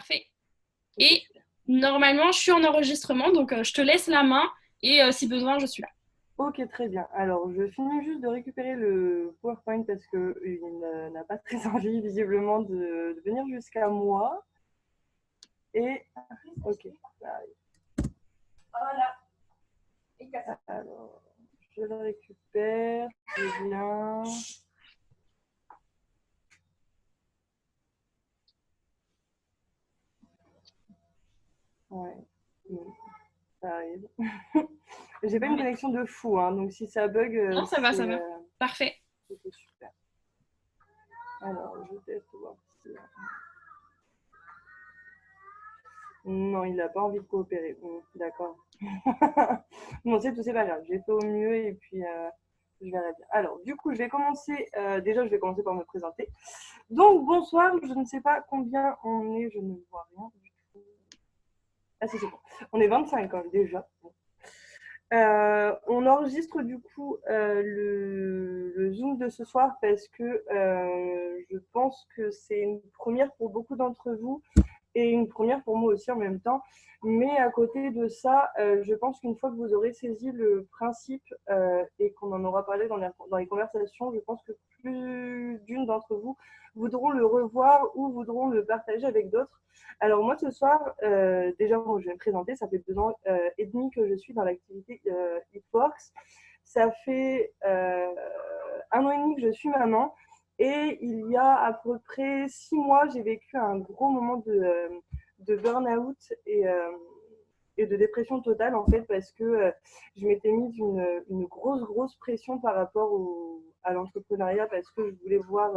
Parfait. Ok, Et super. normalement, je suis en enregistrement, donc je te laisse la main et si besoin, je suis là. Ok, très bien. Alors, je finis juste de récupérer le PowerPoint parce qu'il n'a pas très envie, visiblement, de venir jusqu'à moi. Et, ok, ça arrive. Alors, je le récupère, je viens. Ouais, bon, ça arrive. J'ai pas une Ouais. connexion de fou, hein, donc si ça bug, Non, ça va, ça va. c'est Parfait. super. Alors, je teste voir si. Non, il n'a pas envie de coopérer. Bon, d'accord. Bon, c'est pas grave. J'ai fait au mieux et puis je verrai bien. Alors, du coup, je vais commencer. Déjà, je vais commencer par me présenter. Donc, bonsoir. Je ne sais pas combien on est. Je ne vois rien du tout. Ah, si, c'est bon. On est 25 hein, déjà. On enregistre du coup le Zoom de ce soir parce que je pense que c'est une première pour beaucoup d'entre vous et une première pour moi aussi en même temps. Mais à côté de ça, je pense qu'une fois que vous aurez saisi le principe et qu'on en aura parlé dans les conversations, je pense que plus d'une d'entre vous voudront le revoir ou voudront le partager avec d'autres. Alors moi ce soir, déjà bon, je vais me présenter, ça fait 2 ans et demi que je suis dans l'activité Eatworks. Ça fait 1 an et demi que je suis maman. Et il y a à peu près 6 mois, j'ai vécu un gros moment de burn-out et de dépression totale, en fait, parce que je m'étais mise une grosse pression par rapport à l'entrepreneuriat, parce que je voulais voir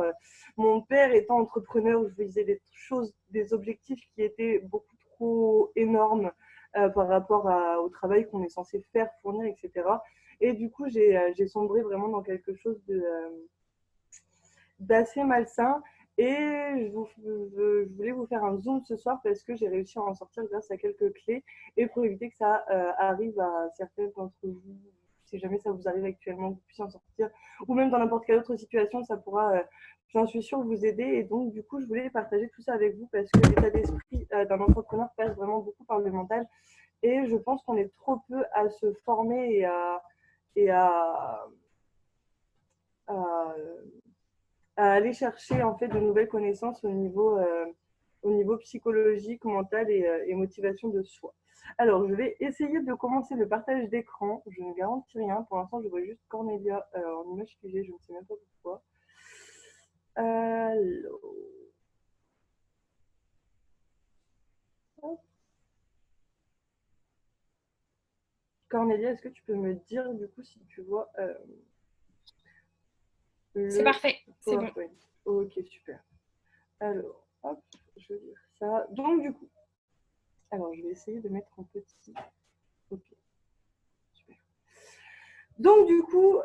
mon père étant entrepreneur, je visais des choses, des objectifs qui étaient beaucoup trop énormes par rapport au travail qu'on est censé faire, fournir, etc. Et du coup, j'ai sombré vraiment dans quelque chose d'assez malsain. Et je voulais vous faire un zoom ce soir parce que j'ai réussi à en sortir grâce à quelques clés et pour éviter que ça arrive à certaines d'entre vous. Si jamais ça vous arrive actuellement, vous puissiez en sortir, ou même dans n'importe quelle autre situation, ça pourra, j'en suis sûre, vous aider. Et donc, du coup, je voulais partager tout ça avec vous parce que l'état d'esprit d'un entrepreneur passe vraiment beaucoup par le mental. Et je pense qu'on est trop peu à se former et à à aller chercher en fait de nouvelles connaissances au niveau psychologique, mental et motivation de soi. Alors, je vais essayer de commencer le partage d'écran. Je ne garantis rien. Pour l'instant, je vois juste Cornelia en image figée. Je ne sais même pas pourquoi. Alors, Cornelia, est-ce que tu peux me dire du coup si tu vois C'est le parfait. C'est bon. PowerPoint? Ok, super. Alors, hop, je vais dire ça. Donc, du coup, alors je vais essayer de mettre en petit. Ok, super. Donc du coup,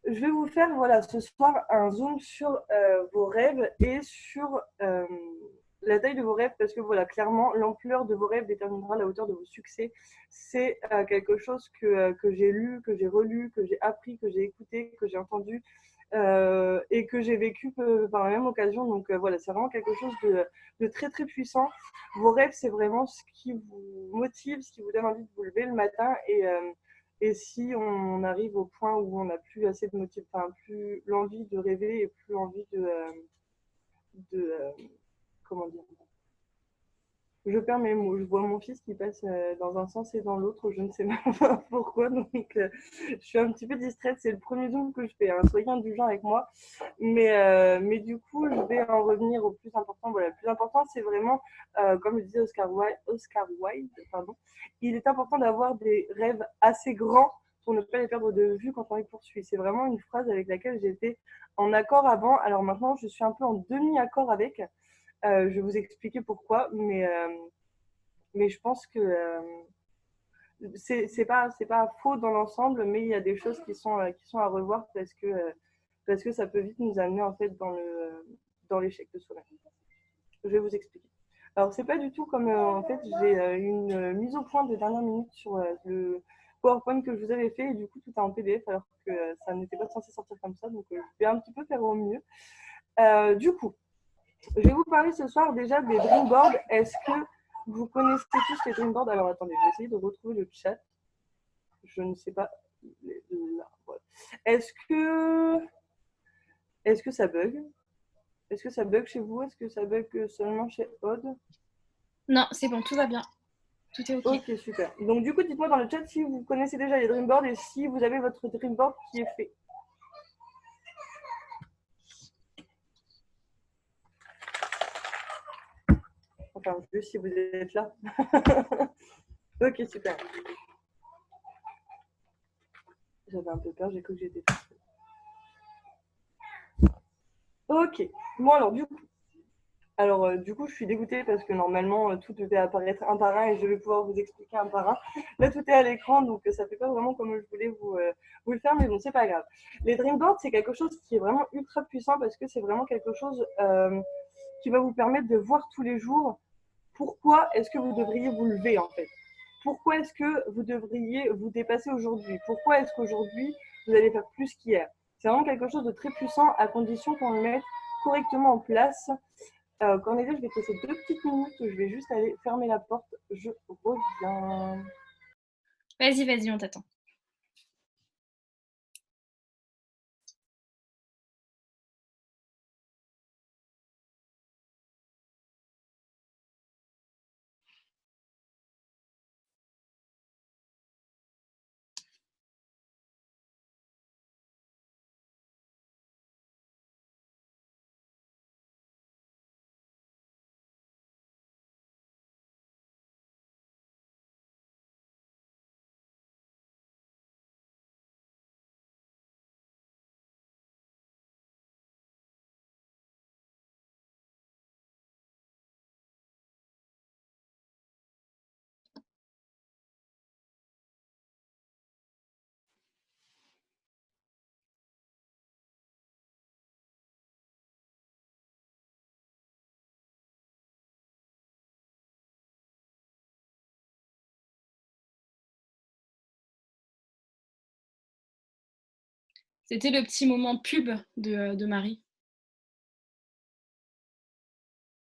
je vais vous faire voilà, ce soir un zoom sur vos rêves et sur la taille de vos rêves parce que voilà, clairement, l'ampleur de vos rêves déterminera la hauteur de vos succès. C'est quelque chose que j'ai lu, que j'ai relu, que j'ai appris, que j'ai écouté, que j'ai entendu et que j'ai vécu par la même occasion. Donc voilà, c'est vraiment quelque chose de très très puissant. Vos rêves, c'est vraiment ce qui vous motive, ce qui vous donne envie de vous lever le matin. Et si on arrive au point où on n'a plus assez de motivation, enfin plus l'envie de rêver et plus envie de comment dire, je perds mes mots. Je vois mon fils qui passe dans un sens et dans l'autre. Je ne sais même pas pourquoi. Donc, je suis un petit peu distraite. C'est le premier zoom que je fais. Hein. Soyez indulgents avec moi. Mais du coup, je vais en revenir au plus important. Voilà, le plus important, c'est vraiment, comme le disait Oscar Wilde, pardon, il est important d'avoir des rêves assez grands pour ne pas les perdre de vue quand on les poursuit. C'est vraiment une phrase avec laquelle j'étais en accord avant. Alors maintenant, je suis un peu en demi-accord avec. Je vais vous expliquer pourquoi, mais je pense que c'est pas faux dans l'ensemble, mais il y a des choses qui sont à revoir parce que ça peut vite nous amener en fait dans l'échec de soi-même. Je vais vous expliquer. Alors c'est pas du tout comme en fait j'ai une mise au point de dernière minute sur le PowerPoint que je vous avais fait et du coup tout est en PDF alors que ça n'était pas censé sortir comme ça donc je vais un petit peu faire au mieux. Du coup Je vais vous parler ce soir déjà des dream boards. Est-ce que vous connaissez tous les dream boards? Alors attendez, je vais essayer de retrouver le chat. Je ne sais pas. Là, voilà. Est-ce que ça bug? Est-ce que ça bug chez vous? Est-ce que ça bug seulement chez Aude? Non, c'est bon, tout va bien. Tout est OK. Ok, super. Donc du coup, dites-moi dans le chat si vous connaissez déjà les dream boards et si vous avez votre dream board qui est fait. Enfin, juste si vous êtes là. Ok, super. J'avais un peu peur, j'ai cru que j'étais. Ok. Bon, alors, du coup, je suis dégoûtée parce que normalement, tout devait apparaître un par un et je vais pouvoir vous expliquer un par un. Là, tout est à l'écran, donc ça fait pas vraiment comme je voulais vous le faire, mais bon, c'est pas grave. Les Dreamboards, c'est quelque chose qui est vraiment ultra puissant parce que c'est vraiment quelque chose qui va vous permettre de voir tous les jours pourquoi est-ce que vous devriez vous lever, en fait. Pourquoi est-ce que vous devriez vous dépasser aujourd'hui? Pourquoi est-ce qu'aujourd'hui, vous allez faire plus qu'hier? C'est vraiment quelque chose de très puissant à condition qu'on le mette correctement en place. Cornélia, je vais te laisser 2 petites minutes. Je vais juste aller fermer la porte. Je reviens. Vas-y, vas-y, on t'attend. C'était le petit moment pub de Marie.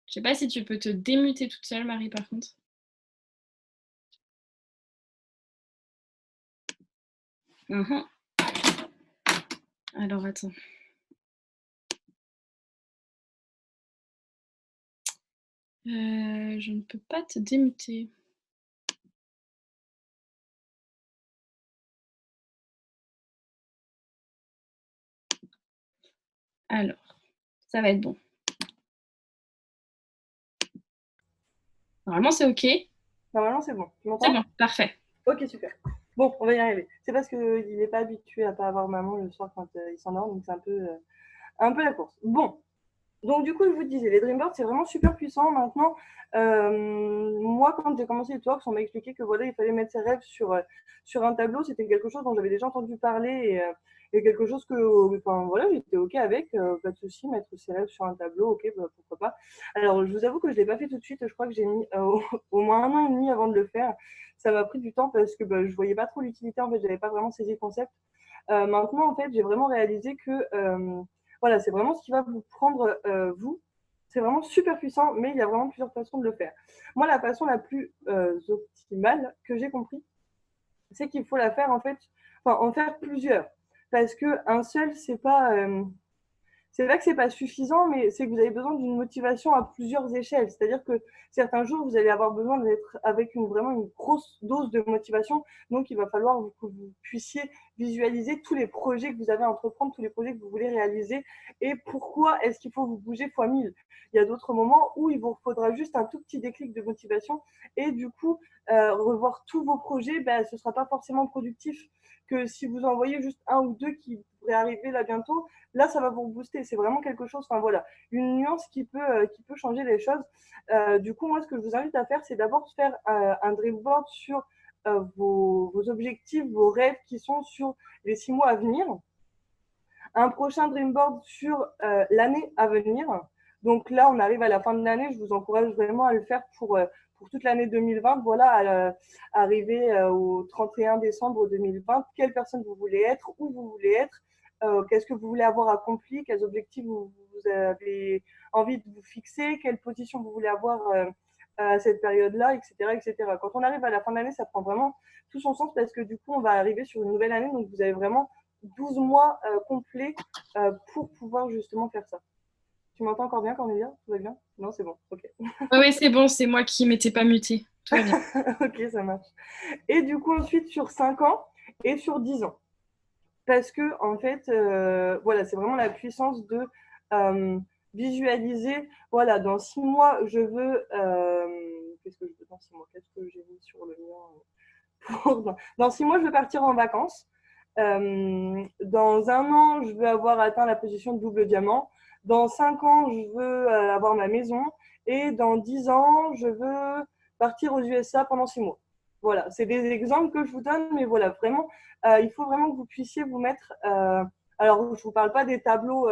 Je sais pas si tu peux te démuter toute seule, Marie, par contre. Alors, attends. Je ne peux pas te démuter. Alors, ça va être bon. Normalement, c'est OK. Normalement, c'est bon. Tu C'est m'entends? bon, parfait. Ok, super. Bon, on va y arriver. C'est parce qu'il n'est pas habitué à pas avoir maman le soir quand il s'endort, donc c'est un peu la course. Bon, donc du coup, je vous disais, les Dreamboards, c'est vraiment super puissant. Maintenant, moi, quand j'ai commencé les talks, on m'a expliqué que voilà, il fallait mettre ses rêves sur un tableau. C'était quelque chose dont j'avais déjà entendu parler et quelque chose que, enfin voilà, j'étais ok avec, pas de souci, mettre ses rêves sur un tableau, ok, bah, pourquoi pas. Alors, je vous avoue que je l'ai pas fait tout de suite. Je crois que j'ai mis au moins 1 an et demi avant de le faire. Ça m'a pris du temps parce que bah, je voyais pas trop l'utilité. En fait, j'avais pas vraiment saisi le concept. Maintenant, en fait, j'ai vraiment réalisé que voilà, c'est vraiment ce qui va vous prendre vous. C'est vraiment super puissant, mais il y a vraiment plusieurs façons de le faire. Moi, la façon la plus optimale que j'ai compris, c'est qu'il faut la faire en fait, enfin en faire plusieurs, parce que un seul, c'est vrai que c'est pas suffisant, mais c'est que vous avez besoin d'une motivation à plusieurs échelles. C'est-à-dire que certains jours, vous allez avoir besoin d'être avec vraiment une grosse dose de motivation. Donc, il va falloir que vous puissiez visualiser tous les projets que vous avez à entreprendre, tous les projets que vous voulez réaliser et pourquoi est-ce qu'il faut vous bouger fois 1000. Il y a d'autres moments où il vous faudra juste un tout petit déclic de motivation et du coup, revoir tous vos projets, ben, ce ne sera pas forcément productif que si vous envoyez juste un ou deux qui devraient arriver là bientôt. Là, ça va vous booster. C'est vraiment quelque chose, enfin voilà, une nuance qui peut changer les choses. Du coup, moi, ce que je vous invite à faire, c'est d'abord faire un dream board sur vos objectifs, vos rêves qui sont sur les 6 mois à venir. Un prochain dream board sur l'année à venir. Donc là, on arrive à la fin de l'année. Je vous encourage vraiment à le faire pour toute l'année 2020. Voilà, arriver au 31 décembre 2020, quelle personne vous voulez être, où vous voulez être, qu'est-ce que vous voulez avoir accompli, quels objectifs vous avez envie de vous fixer, quelle position vous voulez avoir à cette période-là, etc., etc. Quand on arrive à la fin de l'année, ça prend vraiment tout son sens parce que du coup, on va arriver sur une nouvelle année, donc vous avez vraiment 12 mois complets pour pouvoir justement faire ça. Tu m'entends encore bien, Cornelia? Tout va bien? Non, c'est bon, ok. Oui, oui, c'est bon, c'est moi qui m'étais pas mutée. Tout va bien. Ok, ça marche. Et du coup, ensuite, sur 5 ans et sur 10 ans. Parce que, en fait, voilà, c'est vraiment la puissance de visualiser. Voilà, dans 6 mois, je veux. Qu'est-ce que je veux dans 6 mois? Qu'est-ce que j'ai mis sur le mien dans 6 mois, je veux partir en vacances. Dans 1 an, je veux avoir atteint la position de double diamant. Dans 5 ans, je veux avoir ma maison. Et dans 10 ans, je veux partir aux USA pendant 6 mois. Voilà, c'est des exemples que je vous donne, mais voilà, vraiment, il faut vraiment que vous puissiez vous mettre. Alors, je ne vous parle pas des tableaux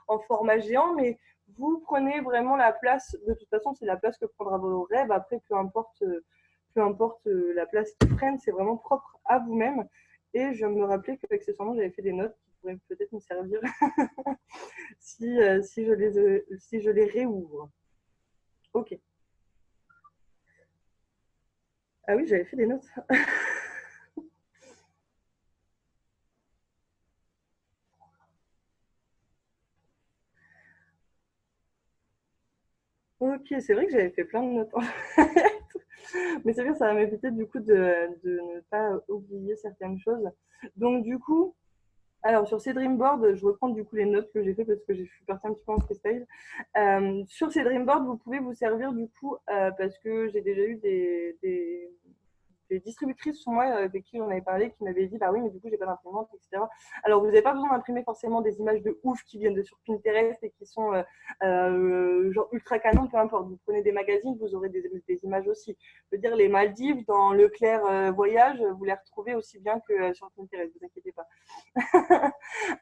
en format géant, mais vous prenez vraiment la place. De toute façon, c'est la place que prendra vos rêves. Après, peu importe la place qu'ils prennent, c'est vraiment propre à vous-même. Et je me rappelais qu'accessoirement, j'avais fait des notes qui pourraient peut-être me servir si je les réouvre. Ok. Ah oui, j'avais fait des notes. Ok, c'est vrai que j'avais fait plein de notes en fait. Mais c'est bien, ça va m'éviter du coup de ne pas oublier certaines choses. Donc du coup, alors sur ces Dreamboards, je reprends du coup les notes que j'ai fait parce que je suis partie un petit peu en freestyle. Sur ces Dreamboards, vous pouvez vous servir du coup parce que j'ai déjà eu des distributrices sur moi avec qui j'en avais parlé qui m'avaient dit bah oui mais du coup j'ai pas d'imprimante, etc. Alors vous n'avez pas besoin d'imprimer forcément des images de ouf qui viennent de sur Pinterest et qui sont genre ultra canon, peu importe, vous prenez des magazines, vous aurez des images aussi. Je veux dire, les Maldives dans Leclerc Voyage, vous les retrouvez aussi bien que sur Pinterest, vous inquiétez pas.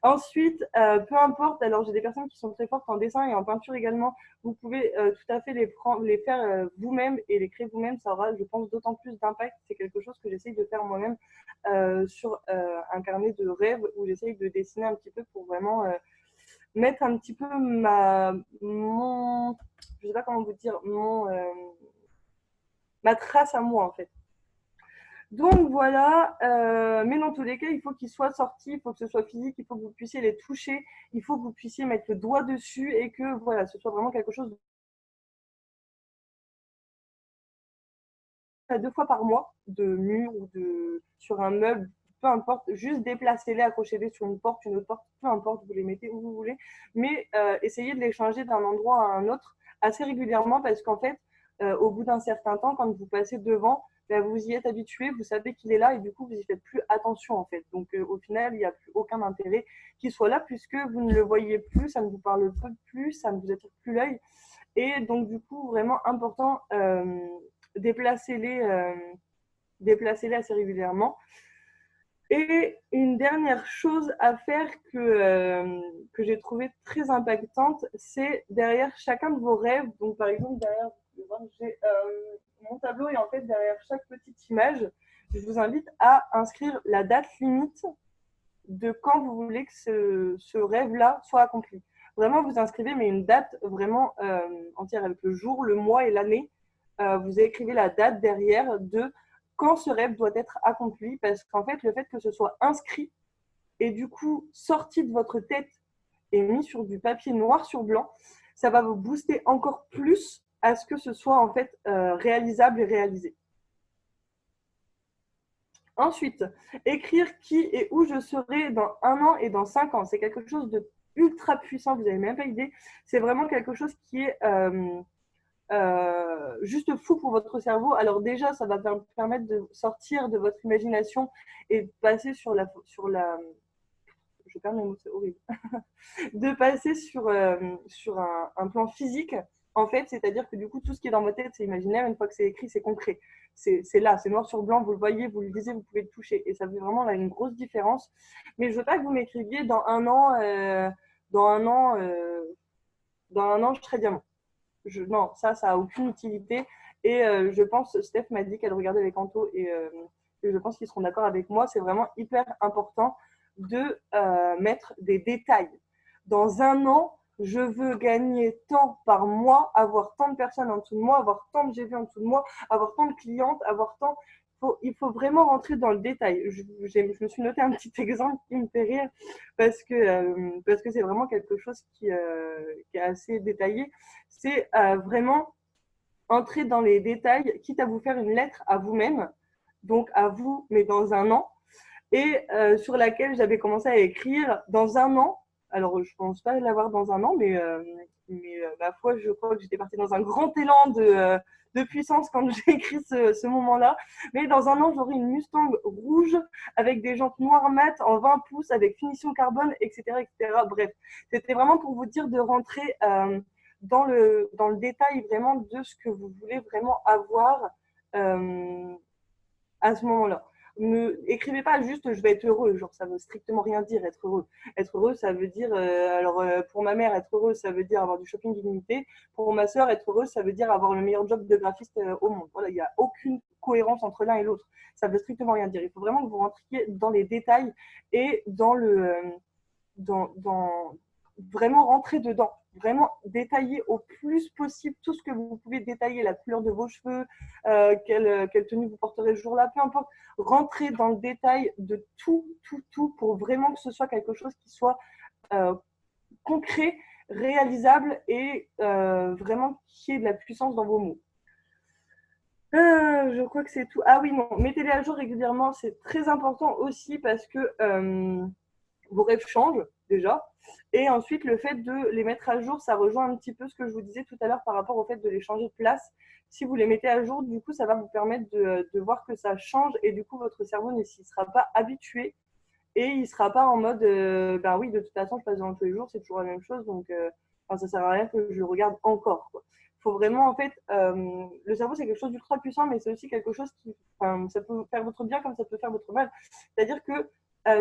Ensuite, peu importe, alors j'ai des personnes qui sont très fortes en dessin et en peinture également, vous pouvez tout à fait les faire vous-même et les créer vous-même, ça aura, je pense, d'autant plus d'impact. C'est quelque chose que j'essaye de faire moi-même sur un carnet de rêves où j'essaye de dessiner un petit peu pour vraiment mettre un petit peu je sais pas comment vous dire, ma trace à moi en fait. Donc voilà, mais dans tous les cas, il faut qu'ils soient sortis, il faut que ce soit physique, il faut que vous puissiez les toucher, il faut que vous puissiez mettre le doigt dessus et que voilà, ce soit vraiment quelque chose de 2 fois par mois, de mur ou sur un meuble, peu importe, juste déplacez-les, accrochez-les sur une porte, une autre porte, peu importe, vous les mettez où vous voulez, mais essayez de les changer d'un endroit à un autre assez régulièrement parce qu'en fait, au bout d'un certain temps, quand vous passez devant, ben, vous y êtes habitué, vous savez qu'il est là et du coup, vous y faites plus attention en fait. Donc au final, il n'y a plus aucun intérêt qu'il soit là puisque vous ne le voyez plus, ça ne vous parle plus, ça ne vous attire plus l'œil. Et donc du coup, vraiment important, déplacez-les déplacez-les assez régulièrement. Et une dernière chose à faire que j'ai trouvé très impactante, c'est derrière chacun de vos rêves. Donc, par exemple, derrière j'ai mon tableau et en fait, derrière chaque petite image, je vous invite à inscrire la date limite de quand vous voulez que ce rêve-là soit accompli. Vraiment, vous inscrivez, mais une date vraiment entière avec le jour, le mois et l'année. Vous écrivez la date derrière de quand ce rêve doit être accompli, parce qu'en fait, le fait que ce soit inscrit et du coup sorti de votre tête et mis sur du papier noir sur blanc, ça va vous booster encore plus à ce que ce soit en fait réalisable et réalisé. Ensuite, écrire qui et où je serai dans 1 an et dans 5 ans. C'est quelque chose de ultra puissant, vous n'avez même pas idée. C'est vraiment quelque chose qui est juste fou pour votre cerveau. Alors déjà, ça va permettre de sortir de votre imagination et de passer je perds mes mots, c'est horrible, de passer sur un plan physique, en fait, c'est-à-dire que du coup, tout ce qui est dans votre tête, c'est imaginaire, une fois que c'est écrit, c'est concret. C'est là, c'est noir sur blanc, vous le voyez, vous le lisez, vous pouvez le toucher. Et ça fait vraiment là une grosse différence. Mais je veux pas que vous m'écriviez dans un an, dans 1 an, je serai diamant. Non, ça a aucune utilité. Et je pense, Steph m'a dit qu'elle regardait les cantos et je pense qu'ils seront d'accord avec moi. C'est vraiment hyper important de mettre des détails. Dans un an, je veux gagner tant par mois, avoir tant de personnes en dessous de moi, avoir tant de GV en dessous de moi, avoir tant de clientes, avoir tant… Il faut vraiment rentrer dans le détail. Je me suis noté un petit exemple qui me fait rire parce que c'est vraiment quelque chose qui est assez détaillé. C'est vraiment entrer dans les détails, quitte à vous faire une lettre à vous-même, donc à vous, mais dans un an, et sur laquelle j'avais commencé à écrire dans un an. Alors, je ne pense pas l'avoir dans un an, mais ma foi, je crois que j'étais partie dans un grand élan de puissance quand j'ai écrit ce moment-là. Mais dans un an, j'aurai une Mustang rouge avec des jantes noires mat en 20 pouces, avec finition carbone, etc. etc. Bref, c'était vraiment pour vous dire de rentrer dans le détail vraiment de ce que vous voulez vraiment avoir à ce moment-là. Ne écrivez pas juste je vais être heureux, genre ça veut strictement rien dire être heureux. Être heureux, ça veut dire pour ma mère, être heureux, ça veut dire avoir du shopping illimité. Pour ma sœur, être heureux, ça veut dire avoir le meilleur job de graphiste au monde. Voilà, il n'y a aucune cohérence entre l'un et l'autre. Ça veut strictement rien dire. Il faut vraiment que vous rentriez dans les détails et dans vraiment rentrer dedans, vraiment détailler au plus possible tout ce que vous pouvez détailler, la couleur de vos cheveux, quelle tenue vous porterez ce jour-là, peu importe, rentrer dans le détail de tout pour vraiment que ce soit quelque chose qui soit concret, réalisable et vraiment qui ait de la puissance dans vos mots. Je crois que c'est tout. Ah oui, non, mettez-les à jour régulièrement, c'est très important aussi parce que vos rêves changent déjà. Et ensuite, le fait de les mettre à jour, ça rejoint un petit peu ce que je vous disais tout à l'heure par rapport au fait de les changer de place. Si vous les mettez à jour, du coup, ça va vous permettre de voir que ça change et du coup, votre cerveau ne s'y sera pas habitué et il ne sera pas en mode ben oui, de toute façon, je passe devant tous les jours, c'est toujours la même chose, donc ça ne sert à rien que je le regarde encore, quoi. Il faut vraiment, en fait, le cerveau, c'est quelque chose d'ultra puissant, mais c'est aussi quelque chose qui, ça peut faire votre bien comme ça peut faire votre mal. C'est-à-dire que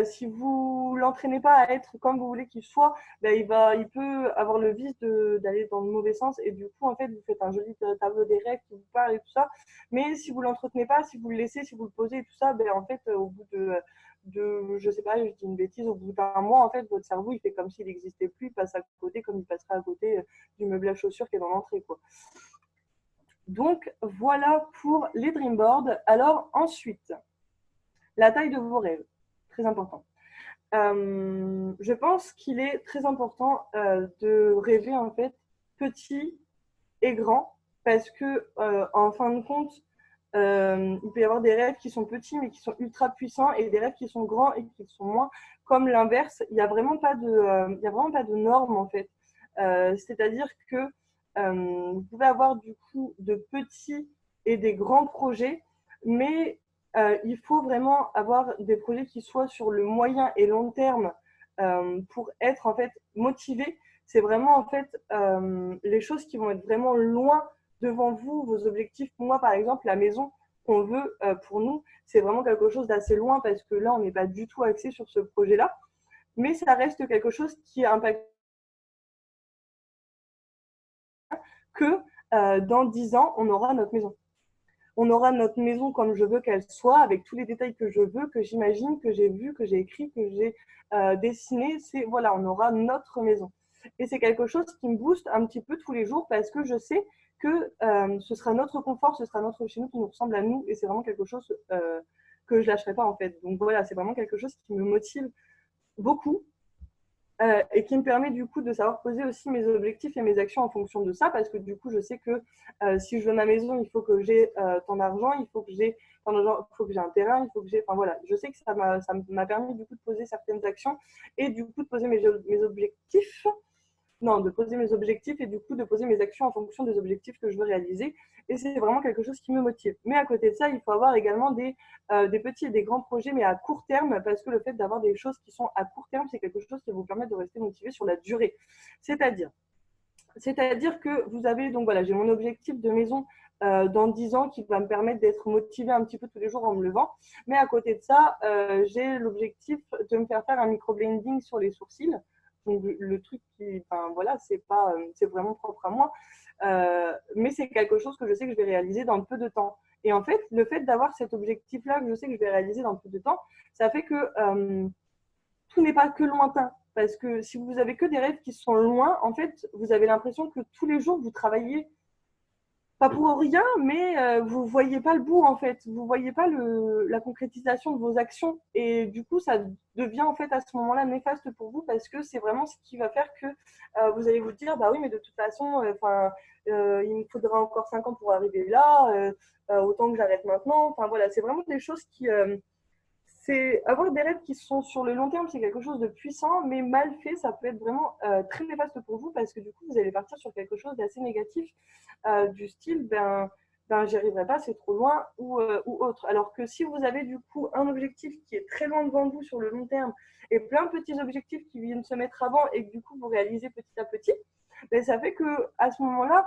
si vous l'entraînez pas à être comme vous voulez qu'il soit, ben il peut avoir le vice d'aller dans le mauvais sens et du coup en fait vous faites un joli tableau des rêves qui vous parle et tout ça. Mais si vous l'entretenez pas, si vous le laissez, si vous le posez et tout ça, ben en fait au bout de je sais pas, je dis une bêtise, au bout d'un mois en fait votre cerveau il fait comme s'il n'existait plus, il passe à côté comme il passerait à côté du meuble à chaussures qui est dans l'entrée, quoi. Donc voilà pour les dream boards. Alors ensuite, la taille de vos rêves. Très important. Je pense qu'il est très important de rêver en fait petit et grand parce que en fin de compte, il peut y avoir des rêves qui sont petits mais qui sont ultra puissants et des rêves qui sont grands et qui sont moins. Comme l'inverse, il n'y a vraiment pas de normes en fait. C'est-à-dire que vous pouvez avoir du coup de petits et des grands projets, mais il faut vraiment avoir des projets qui soient sur le moyen et long terme pour être en fait motivé. C'est vraiment en fait les choses qui vont être vraiment loin devant vous, vos objectifs. Pour moi, par exemple, la maison qu'on veut pour nous, c'est vraiment quelque chose d'assez loin parce que là, on n'est pas du tout axé sur ce projet-là. Mais ça reste quelque chose qui impacte que dans 10 ans, on aura notre maison. On aura notre maison comme je veux qu'elle soit, avec tous les détails que je veux, que j'imagine, que j'ai vu, que j'ai écrit, que j'ai dessiné. C'est voilà, on aura notre maison. Et c'est quelque chose qui me booste un petit peu tous les jours parce que je sais que ce sera notre confort, ce sera notre chez nous qui nous ressemble à nous. Et c'est vraiment quelque chose que je lâcherai pas en fait. Donc voilà, c'est vraiment quelque chose qui me motive beaucoup. Et qui me permet du coup de savoir poser aussi mes objectifs et mes actions en fonction de ça, parce que du coup je sais que si je veux ma maison, il faut que j'ai tant d'argent, il faut que j'ai un terrain, il faut que j'ai, enfin voilà, je sais que ça m'a permis du coup de poser certaines actions et du coup de poser mes objectifs, non, de poser mes objectifs et du coup de poser mes actions en fonction des objectifs que je veux réaliser. Et c'est vraiment quelque chose qui me motive. Mais à côté de ça, il faut avoir également des petits et des grands projets, mais à court terme, parce que le fait d'avoir des choses qui sont à court terme, c'est quelque chose qui vous permet de rester motivé sur la durée. C'est-à-dire que vous avez, donc voilà, j'ai mon objectif de maison dans 10 ans qui va me permettre d'être motivé un petit peu tous les jours en me levant. Mais à côté de ça, j'ai l'objectif de me faire un micro-blending sur les sourcils. Donc le truc qui, enfin voilà, c'est vraiment propre à moi, mais c'est quelque chose que je sais que je vais réaliser dans peu de temps. Et en fait, le fait d'avoir cet objectif-là que je sais que je vais réaliser dans peu de temps, ça fait que tout n'est pas que lointain. Parce que si vous avez que des rêves qui sont loin, en fait, vous avez l'impression que tous les jours, vous travaillez pas pour rien, mais vous voyez pas le bout en fait. Vous voyez pas la concrétisation de vos actions. Et du coup, ça devient en fait à ce moment-là néfaste pour vous parce que c'est vraiment ce qui va faire que vous allez vous dire, bah oui, mais de toute façon, il me faudra encore 5 ans pour arriver là, autant que j'arrête maintenant. Enfin voilà, c'est vraiment des choses qui, c'est avoir des rêves qui sont sur le long terme, c'est quelque chose de puissant, mais mal fait, ça peut être vraiment très néfaste pour vous parce que du coup, vous allez partir sur quelque chose d'assez négatif, du style, j'y arriverai pas, c'est trop loin ou autre. Alors que si vous avez du coup un objectif qui est très loin devant vous sur le long terme et plein de petits objectifs qui viennent se mettre avant et que du coup vous réalisez petit à petit, ben, ça fait que à ce moment-là,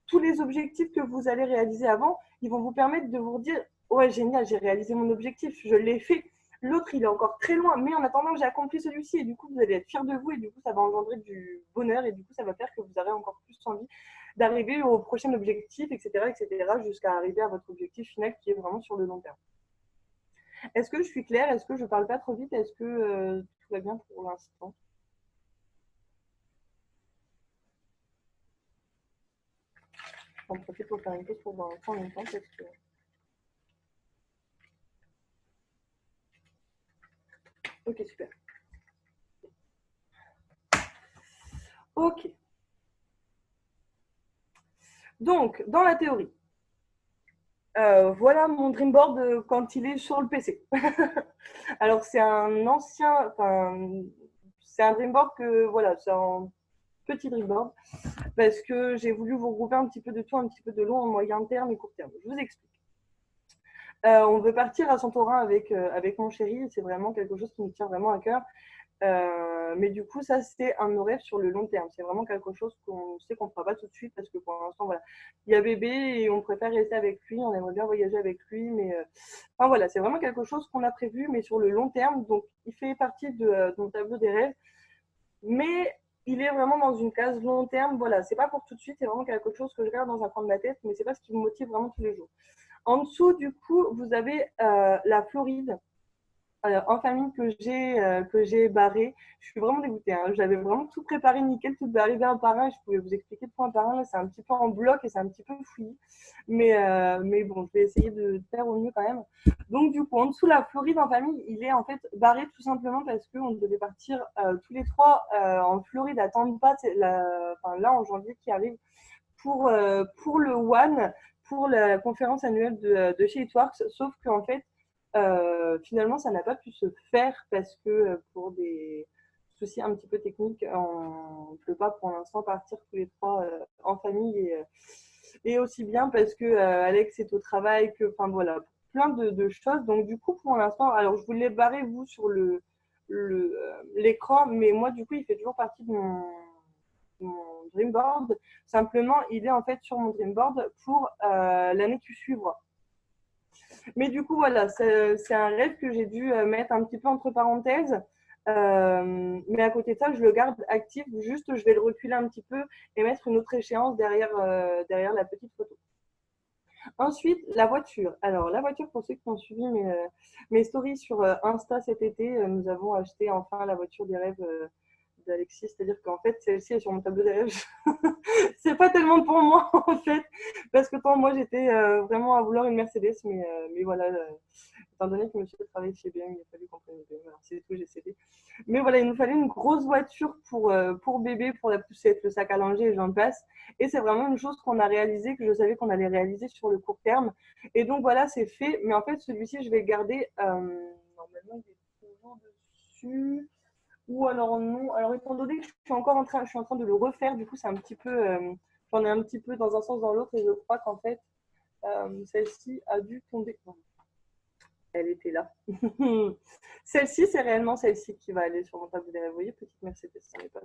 tous les objectifs que vous allez réaliser avant, ils vont vous permettre de vous dire ouais, génial, j'ai réalisé mon objectif, je l'ai fait. L'autre, il est encore très loin, mais en attendant, j'ai accompli celui-ci et du coup, vous allez être fiers de vous et du coup, ça va engendrer du bonheur et du coup, ça va faire que vous aurez encore plus envie d'arriver au prochain objectif, etc., jusqu'à arriver à votre objectif final qui est vraiment sur le long terme. Est-ce que je suis claire? Est-ce que je parle pas trop vite? Est-ce que tout va bien pour l'instant? J'en profite pour faire une pause pour voir un temps en même temps parce que... Ok, super. Ok. Donc, dans la théorie, voilà mon dream board quand il est sur le PC. Alors, c'est un ancien, enfin, c'est un dream board que, voilà, c'est un petit dream board parce que j'ai voulu vous regrouper un petit peu de tout, un petit peu de long, moyen terme et court terme. Je vous explique. On veut partir à Santorin avec mon chéri, c'est vraiment quelque chose qui me tient vraiment à cœur. Mais du coup, ça, c'est un de nos rêves sur le long terme. C'est vraiment quelque chose qu'on sait qu'on ne fera pas tout de suite parce que pour l'instant, voilà, il y a bébé et on préfère rester avec lui. On aimerait bien voyager avec lui, mais enfin voilà, c'est vraiment quelque chose qu'on a prévu, mais sur le long terme. Donc, il fait partie de mon tableau des rêves, mais il est vraiment dans une case long terme. Voilà, c'est pas pour tout de suite. C'est vraiment quelque chose que je garde dans un coin de ma tête, mais c'est pas ce qui me motive vraiment tous les jours. En dessous, du coup, vous avez la Floride. En famille que j'ai barré, je suis vraiment dégoûtée. Hein. J'avais vraiment tout préparé nickel, tout devait arriver un par un. Je pouvais vous expliquer point par un. C'est un petit peu en bloc et c'est un petit peu fouillis. Mais bon, je vais essayer de faire au mieux quand même. Donc du coup, en dessous, la Floride en famille, il est en fait barré tout simplement parce qu'on devait partir tous les trois en Floride à Tampa, là en janvier qui arrive, pour le One, pour la conférence annuelle de chez Itworks. Sauf qu'en fait, finalement, ça n'a pas pu se faire parce que pour des soucis un petit peu techniques, on ne peut pas pour l'instant partir tous les trois en famille et aussi bien parce que Alex est au travail, que, enfin voilà, plein de choses. Donc du coup, pour l'instant, alors je vous l'ai barré vous sur l'écran, mais moi du coup, il fait toujours partie de mon Dreamboard. Simplement, il est en fait sur mon Dreamboard pour l'année qui suivra. Mais du coup, voilà, c'est un rêve que j'ai dû mettre un petit peu entre parenthèses. Mais à côté de ça, je le garde actif. Juste, je vais le reculer un petit peu et mettre une autre échéance derrière la petite photo. Ensuite, la voiture. Alors, la voiture, pour ceux qui ont suivi mes stories sur Insta cet été, nous avons acheté enfin la voiture des rêves d'Alexis. C'est-à-dire qu'en fait, celle-ci est sur mon tableau des rêves. C'est pas tellement pour moi, en fait. Parce que tant moi, j'étais vraiment à vouloir une Mercedes. Mais voilà, étant donné que monsieur travaille chez BM, il a fallu qu'on prenne une BM. Alors, c'est tout, j'ai cédé. Mais voilà, il nous fallait une grosse voiture pour bébé, pour la poussette, le sac à langer et j'en passe. Et c'est vraiment une chose qu'on a réalisée, que je savais qu'on allait réaliser sur le court terme. Et donc voilà, c'est fait. Mais en fait, celui-ci, je vais le garder. Normalement, il est toujours dessus. Ou alors non. Alors étant donné que je suis en train de le refaire, du coup, c'est un petit peu. J'en ai un petit peu dans un sens dans l'autre et je crois qu'en fait, celle-ci a dû tomber. Elle était là. Celle-ci, c'est réellement celle-ci qui va aller sur mon tableau des rêves. Vous voyez, petite Mercedes, on n'est pas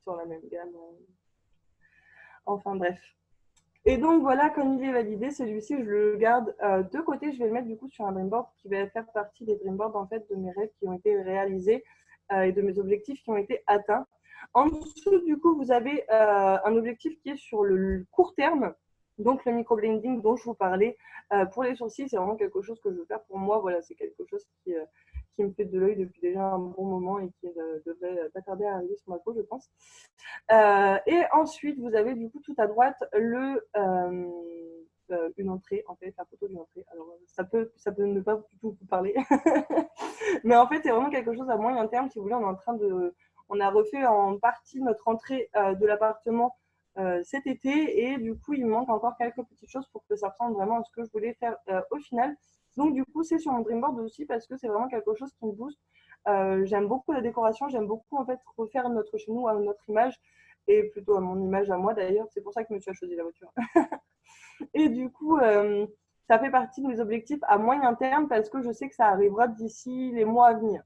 sur la même gamme. Enfin bref. Et donc voilà, comme il est validé, celui-ci, je le garde de côté. Je vais le mettre du coup sur un dreamboard qui va faire partie des dreamboards en fait de mes rêves qui ont été réalisés et de mes objectifs qui ont été atteints. En dessous, du coup, vous avez un objectif qui est sur le court terme. Donc le microblending dont je vous parlais pour les sourcils, c'est vraiment quelque chose que je veux faire pour moi. Voilà, c'est quelque chose qui qui me fait de l'œil depuis déjà un bon moment et qui devrait pas tarder à arriver sur ma peau, je pense. Et ensuite, vous avez du coup tout à droite une entrée, en fait, la photo d'une entrée. Alors, ça peut ne pas du tout vous parler. Mais en fait, c'est vraiment quelque chose à moyen terme. Si vous voulez, on a refait en partie notre entrée de l'appartement cet été. Et du coup, il me manque encore quelques petites choses pour que ça ressemble vraiment à ce que je voulais faire au final. Donc, du coup, c'est sur mon Dreamboard aussi parce que c'est vraiment quelque chose qui me booste. J'aime beaucoup la décoration. J'aime beaucoup, en fait, refaire notre chez nous à notre image et plutôt à mon image à moi d'ailleurs. C'est pour ça que monsieur a choisi la voiture. Et du coup, ça fait partie de mes objectifs à moyen terme parce que je sais que ça arrivera d'ici les mois à venir.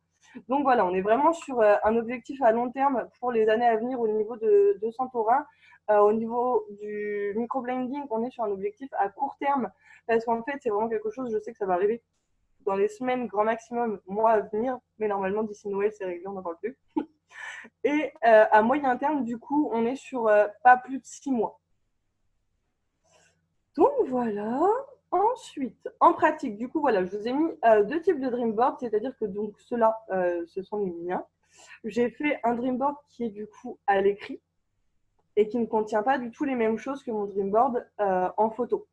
Donc voilà, on est vraiment sur un objectif à long terme pour les années à venir au niveau de Santorin. Au niveau du microblending, on est sur un objectif à court terme parce qu'en fait, c'est vraiment quelque chose, je sais que ça va arriver dans les semaines, grand maximum, mois à venir, mais normalement, d'ici Noël, c'est réglé, on n'en parle plus. Et à moyen terme, du coup, on est sur pas plus de 6 mois. Donc voilà. Ensuite, en pratique, du coup, voilà, je vous ai mis deux types de Dreamboard, c'est-à-dire que donc ceux-là, ce sont les miens. J'ai fait un Dreamboard qui est du coup à l'écrit et qui ne contient pas du tout les mêmes choses que mon Dreamboard en photo.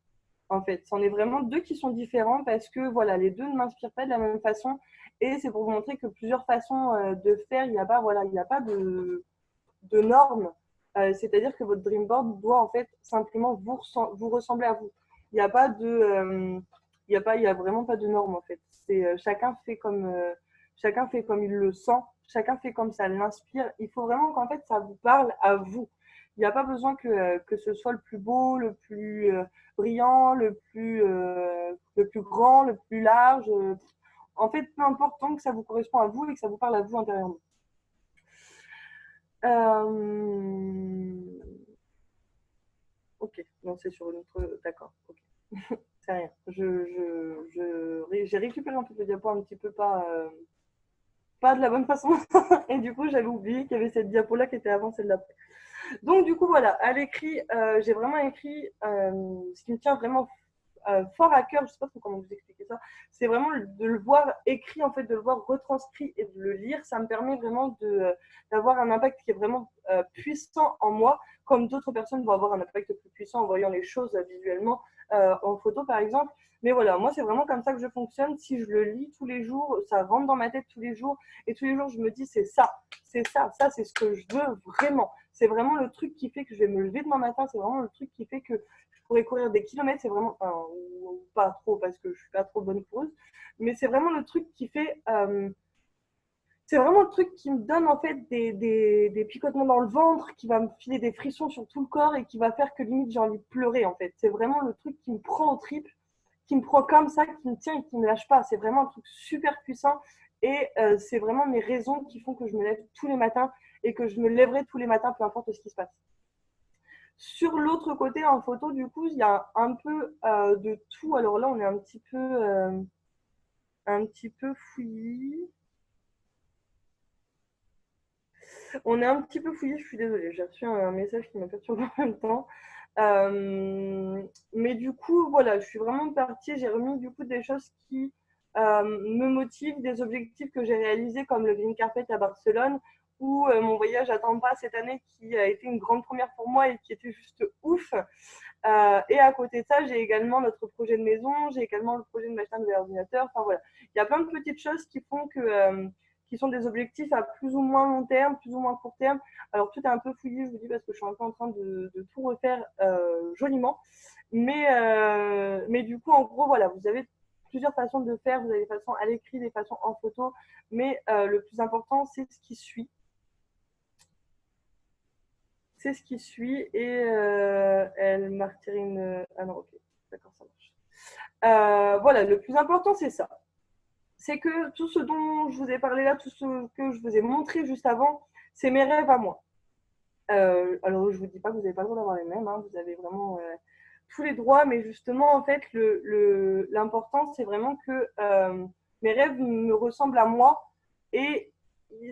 En fait, c'en est vraiment deux qui sont différents parce que voilà, les deux ne m'inspirent pas de la même façon et c'est pour vous montrer que plusieurs façons de faire, il n'y a pas, voilà, il n'y a pas de normes. C'est-à-dire que votre Dreamboard doit en fait simplement vous ressembler à vous. Il n'y a pas de, il y a vraiment pas de normes en fait. C'est chacun fait comme il le sent, chacun fait comme ça l'inspire. Il faut vraiment qu'en fait ça vous parle à vous. Il n'y a pas besoin que ce soit le plus beau, le plus brillant, le plus grand, le plus large. En fait, peu importe tant que ça vous correspond à vous et que ça vous parle à vous intérieurement. Ok, non, c'est sur une autre. D'accord, ok. C'est rien. J'ai récupéré un peu le diapo un petit peu pas de la bonne façon. Et du coup, j'avais oublié qu'il y avait cette diapo-là qui était avant celle d'après. Donc, du coup, voilà, à l'écrit, j'ai vraiment écrit ce qui me tient vraiment fort à cœur. Je ne sais pas trop comment vous expliquer ça. C'est vraiment de le voir écrit, en fait, de le voir retranscrit et de le lire. Ça me permet vraiment d'avoir un impact qui est vraiment puissant en moi, comme d'autres personnes vont avoir un impact plus puissant en voyant les choses visuellement en photo, par exemple. Mais voilà, moi, c'est vraiment comme ça que je fonctionne. Si je le lis tous les jours, ça rentre dans ma tête tous les jours. Et tous les jours, je me dis, c'est ça, c'est ce que je veux vraiment. C'est vraiment le truc qui fait que je vais me lever demain matin. C'est vraiment le truc qui fait que je pourrais courir des kilomètres. C'est vraiment, enfin, ou pas trop parce que je suis pas trop bonne coureuse. Mais c'est vraiment le truc qui fait, c'est vraiment le truc qui me donne en fait des picotements dans le ventre, qui va me filer des frissons sur tout le corps et qui va faire que limite j'ai envie de pleurer en fait. C'est vraiment le truc qui me prend aux tripes, qui me prend comme ça, qui me tient et qui ne me lâche pas. C'est vraiment un truc super puissant et c'est vraiment mes raisons qui font que je me lève tous les matins et que je me lèverai tous les matins, peu importe ce qui se passe. Sur l'autre côté, en photo, du coup, il y a un peu de tout. Alors là, on est un petit peu fouillis. On est un petit peu fouillé, je suis désolée. J'ai reçu un message qui m'a perturbé en même temps. Mais du coup, voilà, je suis vraiment partie. J'ai remis du coup des choses qui me motivent, des objectifs que j'ai réalisés comme le Green Carpet à Barcelone ou mon voyage à Tampa cette année qui a été une grande première pour moi et qui était juste ouf. Et à côté de ça, j'ai également notre projet de maison, j'ai également le projet de m'acheter un nouvel ordinateur. Enfin voilà, il y a plein de petites choses qui font que qui sont des objectifs à plus ou moins long terme, plus ou moins court terme. Alors tout est un peu fouillé, je vous dis, parce que je suis un peu en train de tout refaire joliment. Mais du coup, en gros, voilà, vous avez plusieurs façons de faire. Vous avez des façons à l'écrit, des façons en photo. Mais le plus important, c'est ce qui suit. C'est ce qui suit. Et elle m'a retiré une... Ah non, ok. D'accord, ça marche. Voilà, le plus important, c'est ça. C'est que tout ce dont je vous ai parlé là, tout ce que je vous ai montré juste avant, c'est mes rêves à moi. Alors, je ne vous dis pas que vous n'avez pas le droit d'avoir les mêmes, hein, vous avez vraiment tous les droits, mais justement, en fait, l'important, c'est vraiment que mes rêves me ressemblent à moi et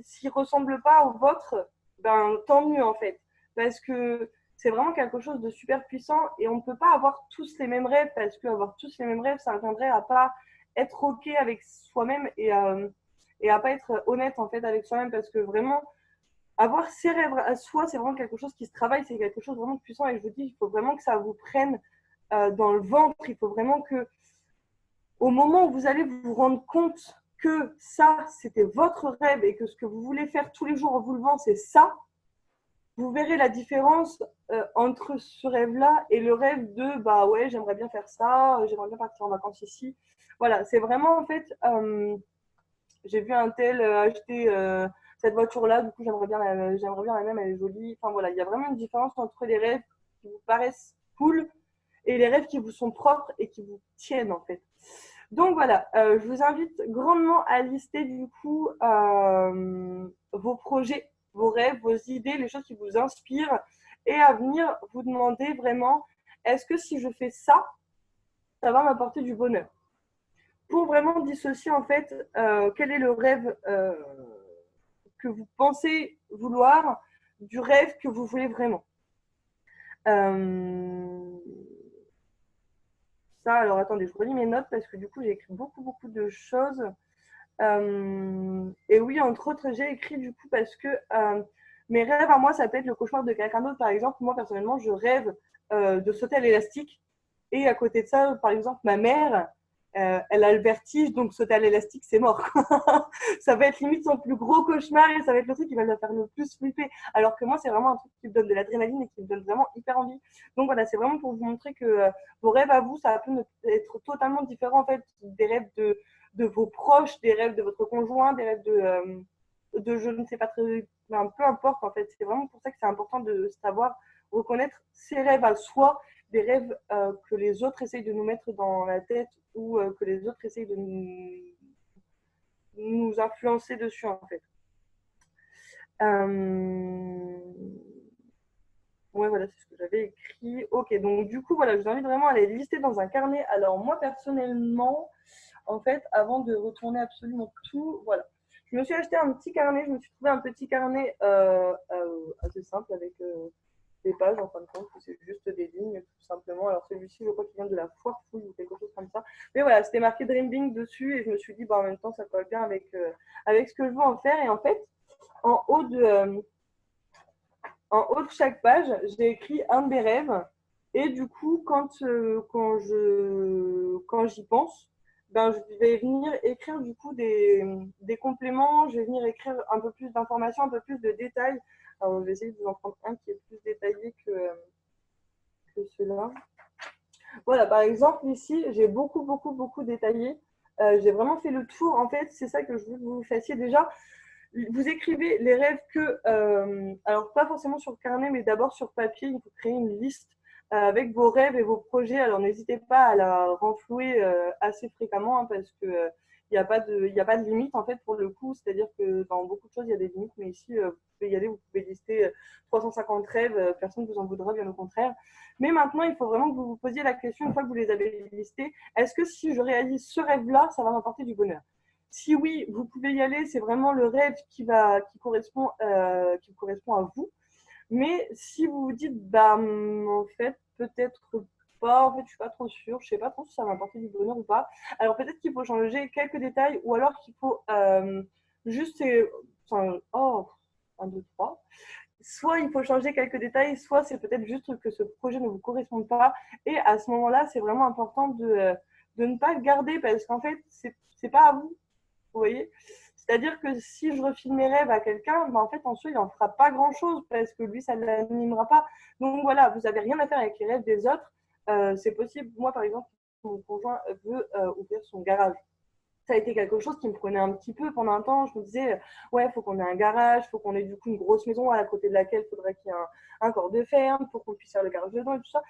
s'ils ne ressemblent pas aux vôtres, ben, tant mieux, en fait. Parce que c'est vraiment quelque chose de super puissant et on ne peut pas avoir tous les mêmes rêves parce qu'avoir tous les mêmes rêves, ça reviendrait à pas être OK avec soi-même et à pas être honnête en fait avec soi-même, parce que vraiment avoir ses rêves à soi, c'est vraiment quelque chose qui se travaille, c'est quelque chose vraiment de puissant, et je vous dis, il faut vraiment que ça vous prenne dans le ventre, il faut vraiment que au moment où vous allez vous rendre compte que ça, c'était votre rêve et que ce que vous voulez faire tous les jours en vous levant, c'est ça, vous verrez la différence entre ce rêve-là et le rêve de bah ouais, j'aimerais bien faire ça, j'aimerais bien partir en vacances ici. Voilà, c'est vraiment en fait, j'ai vu un tel acheter cette voiture-là, du coup j'aimerais bien la même, elle est jolie. Enfin voilà, il y a vraiment une différence entre les rêves qui vous paraissent cool et les rêves qui vous sont propres et qui vous tiennent en fait. Donc voilà, je vous invite grandement à lister du coup vos projets, vos rêves, vos idées, les choses qui vous inspirent et à venir vous demander vraiment, est-ce que si je fais ça, ça va m'apporter du bonheur? Pour vraiment dissocier en fait quel est le rêve que vous pensez vouloir du rêve que vous voulez vraiment. Ça, alors attendez, je relis mes notes parce que du coup j'ai écrit beaucoup de choses. Et oui, entre autres, j'ai écrit du coup parce que mes rêves à moi, ça peut être le cauchemar de quelqu'un d'autre. Par exemple, moi personnellement, je rêve de sauter à l'élastique. Et à côté de ça, par exemple, ma mère, elle a le vertige, donc sauter à l'élastique, c'est mort. Ça va être limite son plus gros cauchemar et ça va être le truc qui va la faire le plus flipper. Alors que moi, c'est vraiment un truc qui me donne de l'adrénaline et qui me donne vraiment hyper envie. Donc voilà, c'est vraiment pour vous montrer que vos rêves à vous, ça peut être totalement différent en fait des rêves de vos proches, des rêves de votre conjoint, des rêves de je ne sais pas très, ben, peu importe en fait. C'est vraiment pour ça que c'est important de savoir reconnaître ses rêves à soi, des rêves que les autres essayent de nous mettre dans la tête ou que les autres essayent de nous influencer dessus en fait. Ouais, voilà, c'est ce que j'avais écrit. Ok, donc du coup, voilà, je vous invite vraiment à les lister dans un carnet. Alors moi, personnellement, en fait, avant de retourner absolument tout, voilà. Je me suis acheté un petit carnet, je me suis trouvé un petit carnet assez simple avec des pages en fin de compte, c'est juste des lignes tout simplement. Alors celui-ci, je crois qu'il vient de la Foire Fouille ou quelque chose comme ça. Mais voilà, c'était marqué Dream Bing dessus et je me suis dit, bah, en même temps, ça colle bien avec ce que je veux en faire. Et en fait, en haut de, en haut de chaque page, j'ai écrit un de mes rêves. Et du coup, quand j'y pense, ben, je vais venir écrire du coup des compléments, je vais venir écrire un peu plus d'informations, un peu plus de détails. Alors, je vais essayer de vous en prendre un qui est plus détaillé que ceux-là. Voilà, par exemple, ici, j'ai beaucoup détaillé. J'ai vraiment fait le tour. En fait, c'est ça que je veux que vous fassiez déjà. Vous écrivez les rêves alors pas forcément sur le carnet, mais d'abord sur papier. Il faut créer une liste avec vos rêves et vos projets. Alors n'hésitez pas à la renflouer assez fréquemment hein, parce que il y a pas de limite en fait pour le coup. C'est-à-dire que dans beaucoup de choses il y a des limites, mais ici vous pouvez y aller, vous pouvez lister 350 rêves, personne ne vous en voudra, bien au contraire. Mais maintenant il faut vraiment que vous vous posiez la question une fois que vous les avez listés, est-ce que si je réalise ce rêve-là, ça va m'apporter du bonheur? Si oui, vous pouvez y aller, c'est vraiment le rêve qui correspond à vous. Mais si vous vous dites, bah, en fait, peut-être pas, en fait, je suis pas trop sûre, je sais pas trop si ça va m'apporter du bonheur ou pas. Alors peut-être qu'il faut changer quelques détails, ou alors qu'il faut juste, enfin, oh, 1, 2, 3. Soit il faut changer quelques détails, soit c'est peut-être juste que ce projet ne vous correspond pas. Et à ce moment-là, c'est vraiment important de ne pas le garder parce qu'en fait, c'est pas à vous. Vous voyez? C'est-à-dire que si je refile mes rêves à quelqu'un, ben en fait, en soi, il n'en fera pas grand-chose parce que lui, ça ne l'animera pas. Donc voilà, vous n'avez rien à faire avec les rêves des autres. C'est possible. Moi, par exemple, mon conjoint veut ouvrir son garage. Ça a été quelque chose qui me prenait un petit peu pendant un temps. Je me disais, ouais, il faut qu'on ait un garage, il faut qu'on ait du coup une grosse maison à côté de laquelle il faudrait qu'il y ait un corps de ferme pour qu'on puisse faire le garage dedans et tout ça.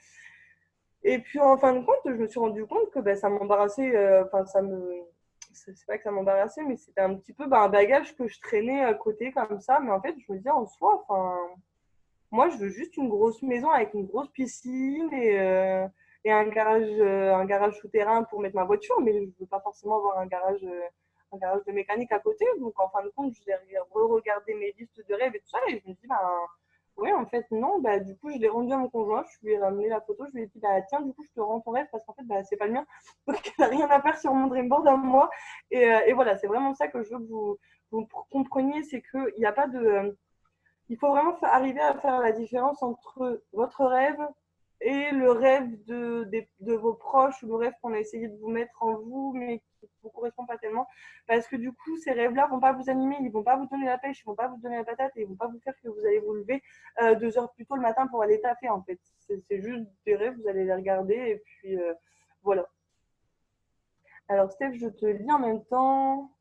Et puis en fin de compte, je me suis rendu compte que ben, ça m'embarrassait, enfin c'est pas que ça m'embarrassait, mais c'était un petit peu ben, un bagage que je traînais à côté comme ça. Mais en fait, je me disais en soi, enfin, moi je veux juste une grosse maison avec une grosse piscine et un garage souterrain pour mettre ma voiture, mais je veux pas forcément avoir un garage de mécanique à côté. Donc en fin de compte, j'ai re-regardé mes listes de rêves et tout ça, et je me dis, ben ouais, en fait, non. Bah, du coup, je l'ai rendu à mon conjoint. Je lui ai ramené la photo. Je lui ai dit, bah, tiens, du coup, je te rends ton rêve parce qu'en fait, bah, c'est pas le mien. Donc, il n'a rien à faire sur mon dreamboard à moi. Et voilà, c'est vraiment ça que je veux que vous compreniez. C'est qu'il n'y a pas de. Il faut vraiment arriver à faire la différence entre votre rêve et le rêve de vos proches ou le rêve qu'on a essayé de vous mettre en vous, mais qui ne vous correspond pas tellement. Parce que du coup, ces rêves-là ne vont pas vous animer, ils ne vont pas vous donner la pêche, ils ne vont pas vous donner la patate et ils ne vont pas vous faire que vous allez vous lever 2 heures plus tôt le matin pour aller taffer, en fait. C'est juste des rêves, vous allez les regarder et puis voilà. Alors, Steph, je te lis en même temps.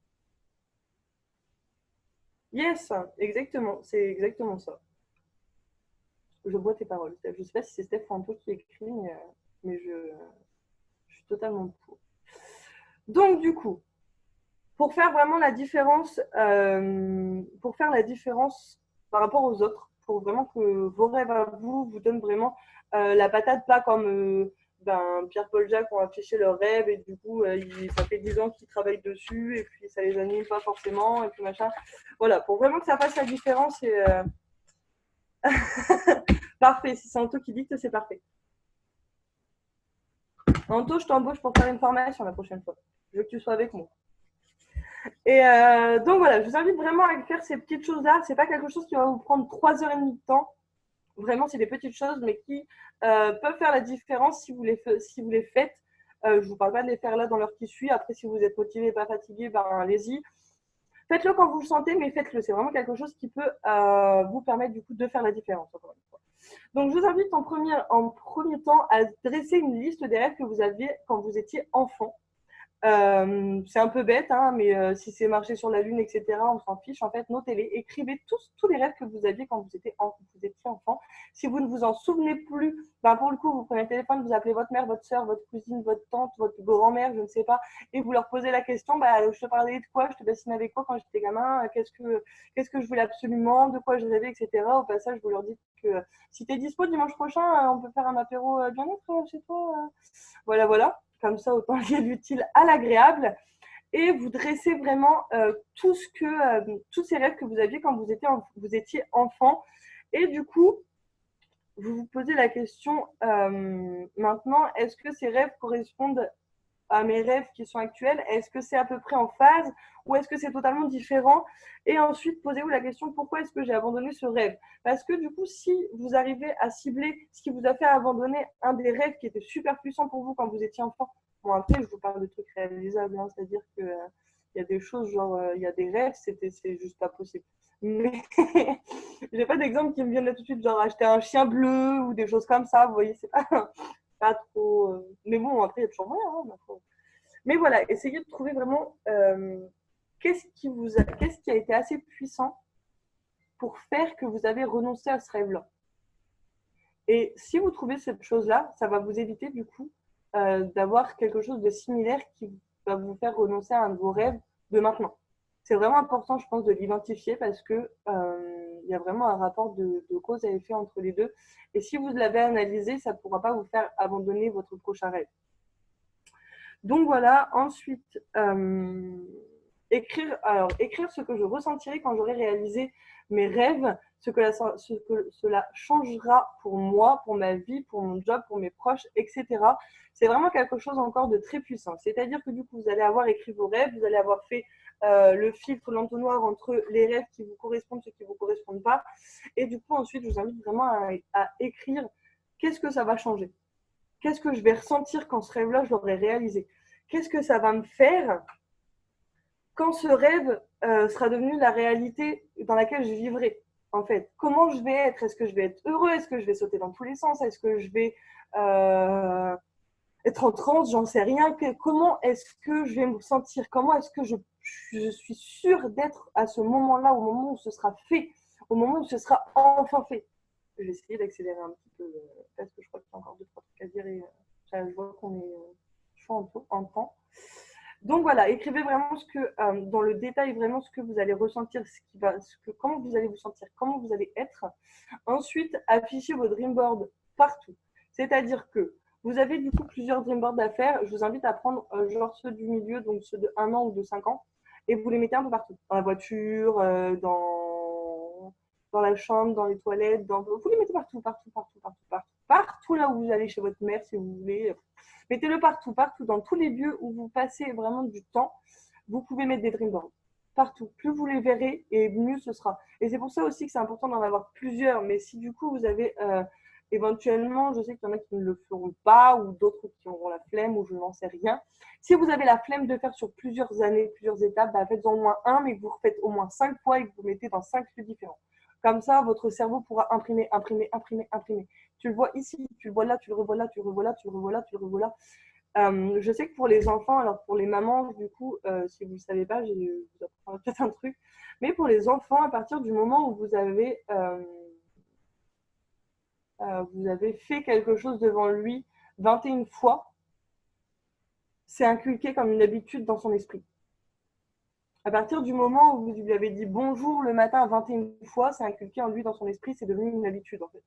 Yes, exactement, c'est exactement ça. Je bois tes paroles, Steph. Je ne sais pas si c'est Steph Fanto qui écrit, mais je suis totalement pour. Donc, du coup, pour faire vraiment la différence, pour faire la différence par rapport aux autres, pour vraiment que vos rêves à vous vous donnent vraiment la patate, pas comme Pierre-Paul Jacques ont affiché leurs rêves et du coup, ça fait 10 ans qu'ils travaillent dessus et puis ça les anime pas forcément et puis machin. Voilà, pour vraiment que ça fasse la différence et parfait, si c'est Anto qui dicte, c'est parfait. Anto, je t'embauche pour faire une formation la prochaine fois. Je veux que tu sois avec moi. Et donc voilà, je vous invite vraiment à faire ces petites choses-là. C'est pas quelque chose qui va vous prendre 3 heures et demie de temps. Vraiment, c'est des petites choses, mais qui peuvent faire la différence si vous les faites. Je ne vous parle pas de les faire là dans l'heure qui suit. Après, si vous êtes motivé et pas fatigué, ben allez-y. Faites-le quand vous le sentez, mais faites-le. C'est vraiment quelque chose qui peut vous permettre du coup de faire la différence. Encore une fois. Donc, je vous invite en premier temps à dresser une liste des rêves que vous aviez quand vous étiez enfant. C'est un peu bête, hein, mais si c'est marcher sur la lune, etc., on s'en fiche. En fait, notez-les, écrivez tous les rêves que vous aviez quand vous étiez enfant. Si vous ne vous en souvenez plus, ben pour le coup, vous prenez le téléphone, vous appelez votre mère, votre soeur, votre cousine, votre tante, votre grand-mère, je ne sais pas, et vous leur posez la question, bah, je te parlais de quoi, je te dessinais avec quoi quand j'étais gamin, qu'est-ce que je voulais absolument, de quoi je rêvais, etc. Au passage, vous leur dites que si tu es dispo dimanche prochain, on peut faire un apéro bien-être chez toi. Voilà, voilà. Comme ça, autant lier l'utile à l'agréable. Et vous dressez vraiment tous ces rêves que vous aviez quand vous étiez enfant. Et du coup, vous vous posez la question maintenant, est-ce que ces rêves correspondent à mes rêves qui sont actuels? Est-ce que c'est à peu près en phase ou est-ce que c'est totalement différent? Et ensuite, posez-vous la question, pourquoi est-ce que j'ai abandonné ce rêve? Parce que du coup, si vous arrivez à cibler ce qui vous a fait abandonner un des rêves qui était super puissant pour vous quand vous étiez enfant, bon après, je vous parle de trucs réalisables, hein, c'est-à-dire que il y a des choses, genre, il y a des rêves, c'est juste pas possible. Mais j'ai pas d'exemple qui me viennent là tout de suite, genre acheter un chien bleu ou des choses comme ça, vous voyez, c'est pas trop. Mais bon, après, il y a toujours moyen. Hein, mais voilà, essayez de trouver vraiment qu'est-ce qui a été assez puissant pour faire que vous avez renoncé à ce rêve-là. Et si vous trouvez cette chose-là, ça va vous éviter du coup d'avoir quelque chose de similaire qui va vous faire renoncer à un de vos rêves de maintenant. C'est vraiment important, je pense, de l'identifier parce que y a vraiment un rapport de cause à effet entre les deux. Et si vous l'avez analysé, ça ne pourra pas vous faire abandonner votre prochain rêve. Donc voilà, ensuite, écrire ce que je ressentirai quand j'aurai réalisé mes rêves, ce que cela changera pour moi, pour ma vie, pour mon job, pour mes proches, etc. C'est vraiment quelque chose encore de très puissant. C'est-à-dire que du coup, vous allez avoir écrit vos rêves, vous allez avoir fait le filtre, l'entonnoir entre les rêves qui vous correspondent, ceux qui ne vous correspondent pas. Et du coup, ensuite, je vous invite vraiment à écrire qu'est-ce que ça va changer. Qu'est-ce que je vais ressentir quand ce rêve-là, je l'aurai réalisé? Qu'est-ce que ça va me faire quand ce rêve sera devenu la réalité dans laquelle je vivrai? En fait, comment je vais être? Est-ce que je vais être heureux? Est-ce que je vais sauter dans tous les sens? Est-ce que je vais être en transe? J'en sais rien. Comment est-ce que je vais me sentir? Comment est-ce que je suis sûre d'être à ce moment-là, au moment où ce sera fait, au moment où ce sera enfin fait? Je vais essayer d'accélérer un petit peu parce que je crois qu'il y a encore 2-3 trucs à dire et je vois qu'on est chaud en temps. Donc voilà, écrivez vraiment dans le détail vraiment ce que vous allez ressentir, comment vous allez vous sentir, comment vous allez être. Ensuite, affichez vos dream boards partout. C'est-à-dire que vous avez du coup plusieurs dream boards à faire. Je vous invite à prendre genre ceux du milieu, donc ceux de 1 an ou de 5 ans, et vous les mettez un peu partout. Dans la voiture, dans dans la chambre, dans les toilettes, vous les mettez partout, partout, partout, partout, partout, partout là où vous allez chez votre mère si vous voulez. Mettez-le partout, partout, dans tous les lieux où vous passez vraiment du temps. Vous pouvez mettre des dream boards partout. Plus vous les verrez, et mieux ce sera. Et c'est pour ça aussi que c'est important d'en avoir plusieurs. Mais si du coup vous avez éventuellement, je sais qu'il y en a qui ne le feront pas, ou d'autres qui auront la flemme, ou je n'en sais rien. Si vous avez la flemme de faire sur plusieurs années, plusieurs étapes, bah faites-en au moins un, mais que vous refaites au moins 5 fois et que vous mettez dans 5 lieux différents. Comme ça, votre cerveau pourra imprimer, imprimer, imprimer, imprimer. Tu le vois ici, tu le vois là, tu le revois là, tu le revois là, tu le revois là, tu le revois là. Je sais que pour les enfants, alors pour les mamans, du coup, si vous ne savez pas, je vous apprends peut-être un truc, mais pour les enfants, à partir du moment où vous avez fait quelque chose devant lui 21 fois, c'est inculqué comme une habitude dans son esprit. À partir du moment où vous lui avez dit bonjour le matin 21 fois, c'est inculqué en lui dans son esprit, c'est devenu une habitude en fait.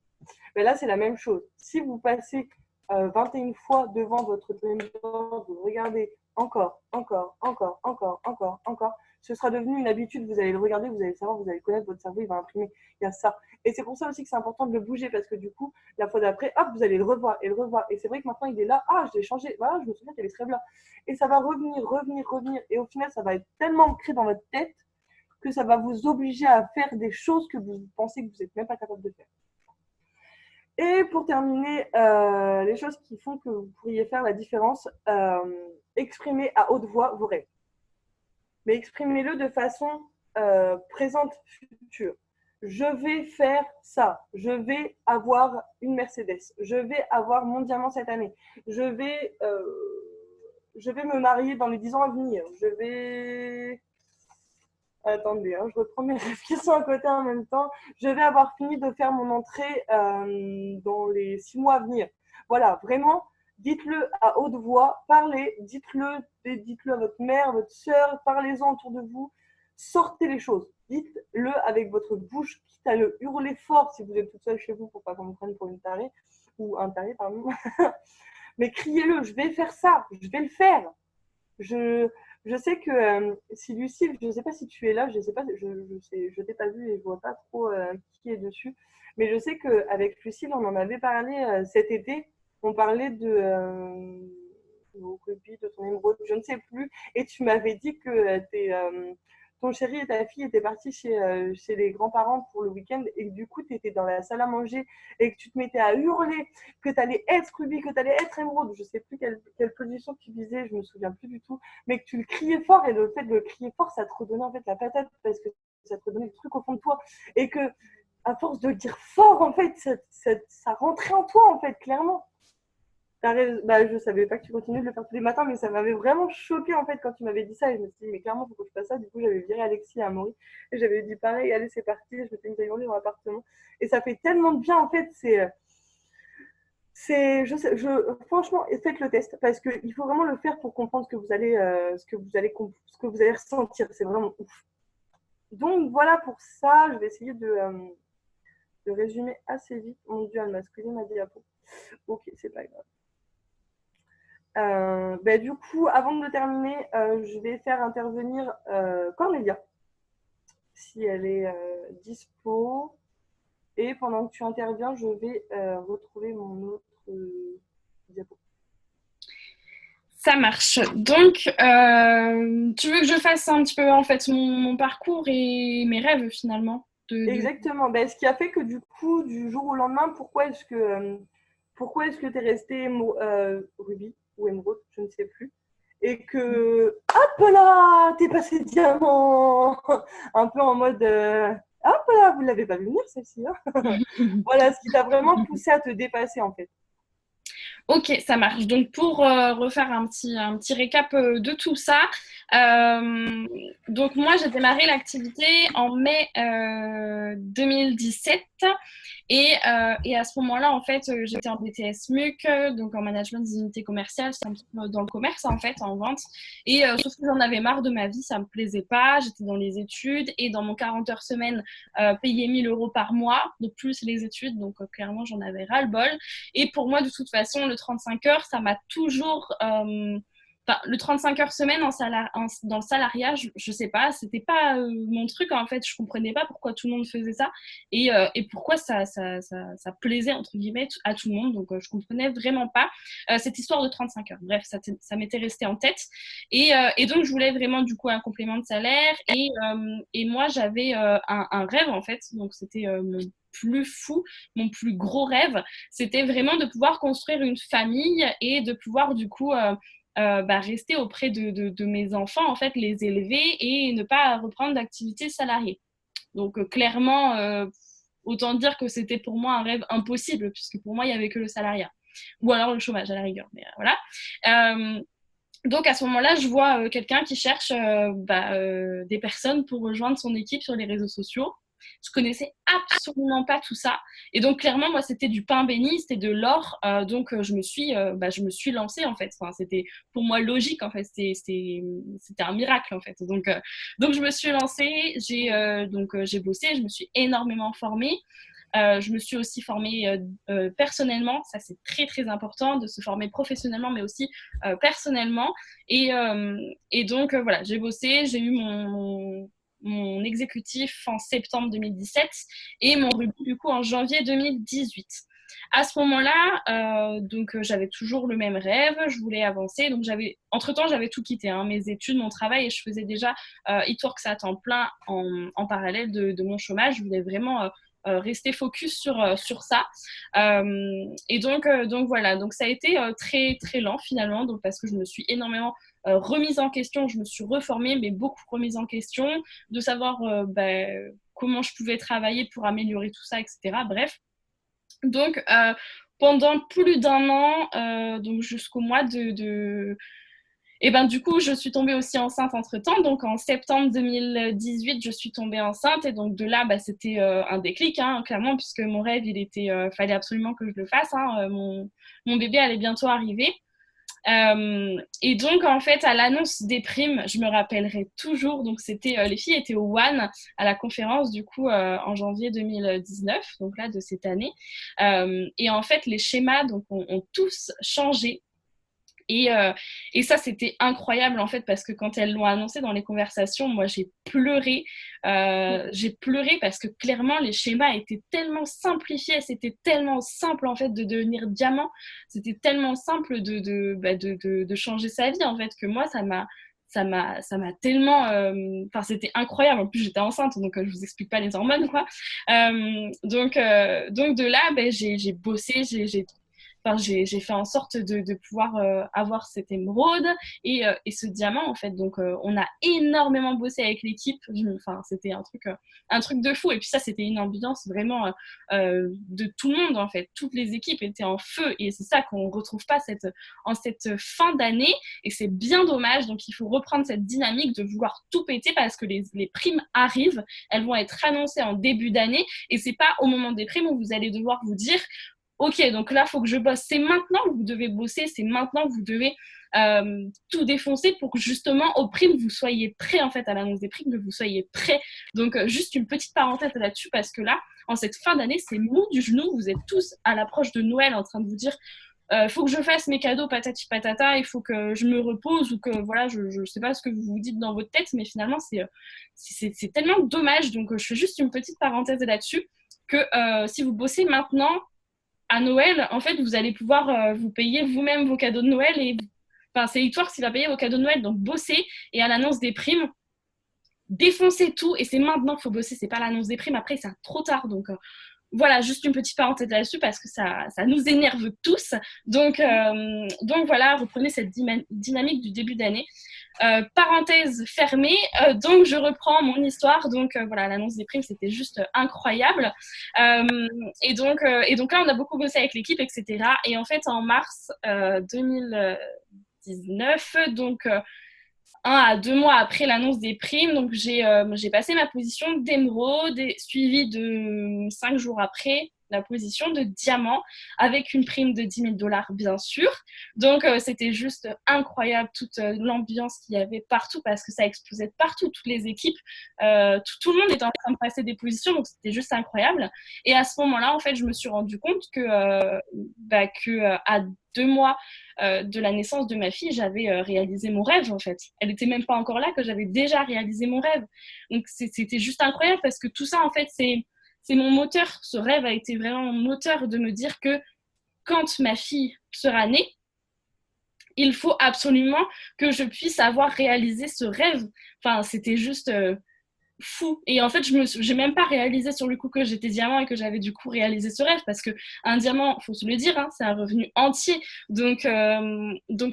Mais là, c'est la même chose. Si vous passez 21 fois devant votre dreamboard, vous regardez encore, encore, encore, encore, encore, encore, ce sera devenu une habitude, vous allez le regarder, vous allez savoir, vous allez connaître, votre cerveau, il va imprimer, il y a ça. Et c'est pour ça aussi que c'est important de le bouger, parce que du coup, la fois d'après, hop, vous allez le revoir et le revoir. Et c'est vrai que maintenant, il est là, ah, je l'ai changé, voilà, je me souviens qu'il y avait ce rêve-là. Et ça va revenir, revenir, revenir. Et au final, ça va être tellement ancré dans votre tête que ça va vous obliger à faire des choses que vous pensez que vous n'êtes même pas capable de faire. Et pour terminer, les choses qui font que vous pourriez faire la différence, exprimez à haute voix vos rêves. Mais exprimez-le de façon présente, future. Je vais faire ça. Je vais avoir une Mercedes. Je vais avoir mon diamant cette année. Je vais me marier dans les 10 ans à venir. Je vais... Attendez, je reprends mes réflexions à côté en même temps. Je vais avoir fini de faire mon entrée dans les 6 mois à venir. Voilà, vraiment, dites-le à haute voix, parlez, dites-le à votre mère, votre soeur, parlez-en autour de vous, sortez les choses. Dites-le avec votre bouche, quitte à le hurler fort si vous êtes toute seule chez vous pour pas qu'on vous prenne pour une tarée, ou un taré, pardon. Mais criez-le, je vais faire ça, je vais le faire. Je sais que si Lucille, je ne sais pas si tu es là, je sais pas, je t'ai pas vu et je vois pas trop qui est dessus, mais je sais qu'avec Lucille, on en avait parlé cet été. On parlait de rugby, de ton émeraude, je ne sais plus, et tu m'avais dit que ton chéri et ta fille étaient partis chez les grands-parents pour le week-end et que du coup, tu étais dans la salle à manger et que tu te mettais à hurler que tu allais être rubis, que tu allais être émeraude. Je ne sais plus quelle position tu visais, je ne me souviens plus du tout, mais que tu le criais fort et le fait de le crier fort, ça te redonnait en fait la patate parce que ça te redonnait le truc au fond de toi et que à force de le dire fort, en fait, ça rentrait en toi, en fait, clairement. Bah, je savais pas que tu continuais de le faire tous les matins, mais ça m'avait vraiment choqué en fait quand tu m'avais dit ça. Et je me suis dit, mais clairement, il faut que je fasse ça. Du coup, j'avais viré Alexis et Amaury et j'avais dit pareil, allez, c'est parti. Je m'étais mise à hurler dans l'appartement. Et ça fait tellement de bien en fait. Franchement, faites le test parce qu'il faut vraiment le faire pour comprendre ce que vous allez ressentir. C'est vraiment ouf. Donc voilà pour ça. Je vais essayer de résumer assez vite. Mon Dieu, elle m'a squeezé ma diapo. Ok, c'est pas grave. Du coup, avant de le terminer, je vais faire intervenir Cornelia, si elle est dispo. Et pendant que tu interviens, je vais retrouver mon autre diapo. Ça marche. Donc, tu veux que je fasse un petit peu en fait mon parcours et mes rêves finalement Exactement. Ce qui a fait que du coup, du jour au lendemain, pourquoi est-ce que tu es resté rubis ou émeraude, je ne sais plus, et que hop là, t'es passé diamant, un peu en mode hop là, vous l'avez pas vu venir celle-ci. Hein. Voilà, ce qui t'a vraiment poussé à te dépasser en fait. Ok, ça marche. Donc pour refaire un petit récap de tout ça, donc moi j'ai démarré l'activité en mai 2017 et à ce moment-là en fait j'étais en BTS MUC, donc en management des unités commerciales, c'est un petit peu dans le commerce en fait, en vente. Et sauf que j'en avais marre de ma vie, ça me plaisait pas, j'étais dans les études et dans mon 40 heures semaine payé 1 000 € par mois, de plus les études, donc clairement j'en avais ras-le-bol. Et pour moi, de toute façon, le 35 heures, ça m'a toujours Enfin, le 35 heures semaine dans le salariat, je sais pas, c'était pas mon truc en fait. Je comprenais pas pourquoi tout le monde faisait ça et pourquoi ça plaisait entre guillemets à tout le monde. Donc je comprenais vraiment pas cette histoire de 35 heures. Bref, ça m'était resté en tête et donc je voulais vraiment du coup un complément de salaire et moi j'avais un rêve en fait. Donc c'était mon plus fou, mon plus gros rêve, c'était vraiment de pouvoir construire une famille et de pouvoir du coup rester auprès de mes enfants, en fait, les élever et ne pas reprendre d'activité salariée. Donc, clairement, autant dire que c'était pour moi un rêve impossible, puisque pour moi, il n'y avait que le salariat. Ou alors le chômage, à la rigueur. Mais voilà. Donc à ce moment-là, je vois quelqu'un qui cherche des personnes pour rejoindre son équipe sur les réseaux sociaux. Je connaissais absolument pas tout ça. Et donc clairement, moi, c'était du pain béni, c'était de l'or. Donc je me suis lancée en fait. Enfin, c'était pour moi logique en fait. C'était un miracle en fait. Donc je me suis lancée, j'ai bossé, je me suis énormément formée. Je me suis aussi formée personnellement, ça c'est très très important de se former professionnellement mais aussi personnellement. Et donc voilà, j'ai bossé, j'ai eu mon exécutif en septembre 2017 et mon rubis du coup en janvier 2018. À ce moment-là, j'avais toujours le même rêve, je voulais avancer. Donc entre-temps, j'avais tout quitté, hein, mes études, mon travail, et je faisais déjà Itworks à temps plein en parallèle de mon chômage. Je voulais vraiment rester focus sur ça. Donc voilà, donc ça a été très très lent finalement, donc parce que je me suis énormément remise en question, je me suis reformée, mais beaucoup remise en question, de savoir comment je pouvais travailler pour améliorer tout ça, etc. Bref, donc pendant plus d'un an, donc jusqu'au mois et ben du coup, je suis tombée aussi enceinte entre-temps. Donc en septembre 2018, je suis tombée enceinte. Et donc de là, c'était un déclic, hein, clairement, puisque mon rêve, fallait absolument que je le fasse. Hein. Mon bébé allait bientôt arriver. Et donc, en fait, à l'annonce des primes, je me rappellerai toujours. Donc, les filles étaient au One à la conférence, du coup, en janvier 2019, donc là, de cette année. Et en fait, les schémas donc, ont tous changé. Et ça, c'était incroyable en fait, parce que quand elles l'ont annoncé dans les conversations, moi j'ai pleuré. J'ai pleuré parce que clairement, les schémas étaient tellement simplifiés, c'était tellement simple en fait de devenir diamant, c'était tellement simple de changer sa vie en fait, que moi, ça m'a tellement. Enfin, c'était incroyable. En plus, j'étais enceinte, donc je vous explique pas les hormones, quoi. Donc de là, j'ai bossé, j'ai fait en sorte de pouvoir avoir cette émeraude et ce diamant en fait. Donc on a énormément bossé avec l'équipe. Enfin, c'était un truc de fou. Et puis ça, c'était une ambiance vraiment de tout le monde en fait. Toutes les équipes étaient en feu et c'est ça qu'on retrouve pas en cette fin d'année. Et c'est bien dommage. Donc il faut reprendre cette dynamique de vouloir tout péter parce que les primes arrivent. Elles vont être annoncées en début d'année et c'est pas au moment des primes où vous allez devoir vous dire ok, donc là, il faut que je bosse. C'est maintenant que vous devez bosser, c'est maintenant que vous devez tout défoncer pour que justement, aux primes, vous soyez prêts, en fait, à l'annonce des primes, que vous soyez prêts. Donc, juste une petite parenthèse là-dessus, parce que là, en cette fin d'année, c'est mou du genou. Vous êtes tous à l'approche de Noël en train de vous dire faut que je fasse mes cadeaux patati patata, il faut que je me repose ou que voilà, je sais pas ce que vous vous dites dans votre tête, mais finalement, c'est tellement dommage. Donc, je fais juste une petite parenthèse là-dessus que si vous bossez maintenant, à Noël, en fait, vous allez pouvoir vous payer vous-même vos cadeaux de Noël. Enfin, c'est Itworks qui va payer vos cadeaux de Noël. Donc, bossez et à l'annonce des primes, défoncez tout. Et c'est maintenant qu'il faut bosser. C'est pas l'annonce des primes. Après, c'est trop tard. Donc, voilà, juste une petite parenthèse là-dessus parce que ça nous énerve tous. Donc voilà, reprenez cette dynamique du début d'année. Parenthèse fermée, donc je reprends mon histoire. Donc voilà, l'annonce des primes, c'était juste incroyable. Et donc là, on a beaucoup bossé avec l'équipe, etc. Et en fait, en mars 2019, donc 1 à 2 mois après l'annonce des primes, donc j'ai passé ma position d'émeraude, suivie de 5 jours après la position de diamant, avec une prime de 10 000 dollars, bien sûr. Donc, c'était juste incroyable, toute l'ambiance qu'il y avait partout, parce que ça explosait de partout, toutes les équipes, tout le monde était en train de passer des positions, donc c'était juste incroyable. Et à ce moment-là, en fait, je me suis rendu compte que à 2 mois de la naissance de ma fille, j'avais réalisé mon rêve en fait. Elle n'était même pas encore là que j'avais déjà réalisé mon rêve. Donc c'était juste incroyable parce que tout ça en fait c'est mon moteur. Ce rêve a été vraiment mon moteur de me dire que quand ma fille sera née, il faut absolument que je puisse avoir réalisé ce rêve. Enfin, c'était juste fou. Et en fait, j'ai même pas réalisé sur le coup que j'étais diamant et que j'avais du coup réalisé ce rêve parce que un diamant, faut se le dire, hein, c'est un revenu entier. Donc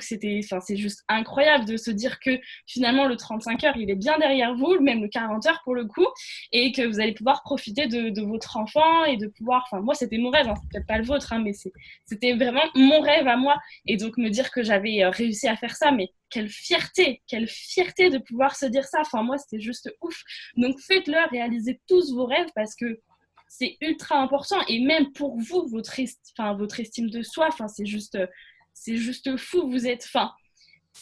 c'est juste incroyable de se dire que finalement le 35 heures, il est bien derrière vous, même le 40 heures pour le coup, et que vous allez pouvoir profiter de votre enfant et de pouvoir, enfin moi c'était mon rêve, hein, c'est peut-être pas le vôtre, hein, mais c'était vraiment mon rêve à moi. Et donc me dire que j'avais réussi à faire ça, mais quelle fierté de pouvoir se dire ça. Enfin moi c'était juste ouf. Donc faites-le, réalisez tous vos rêves parce que c'est ultra important et même pour vous, votre estime de soi, c'est juste fou. Vous êtes,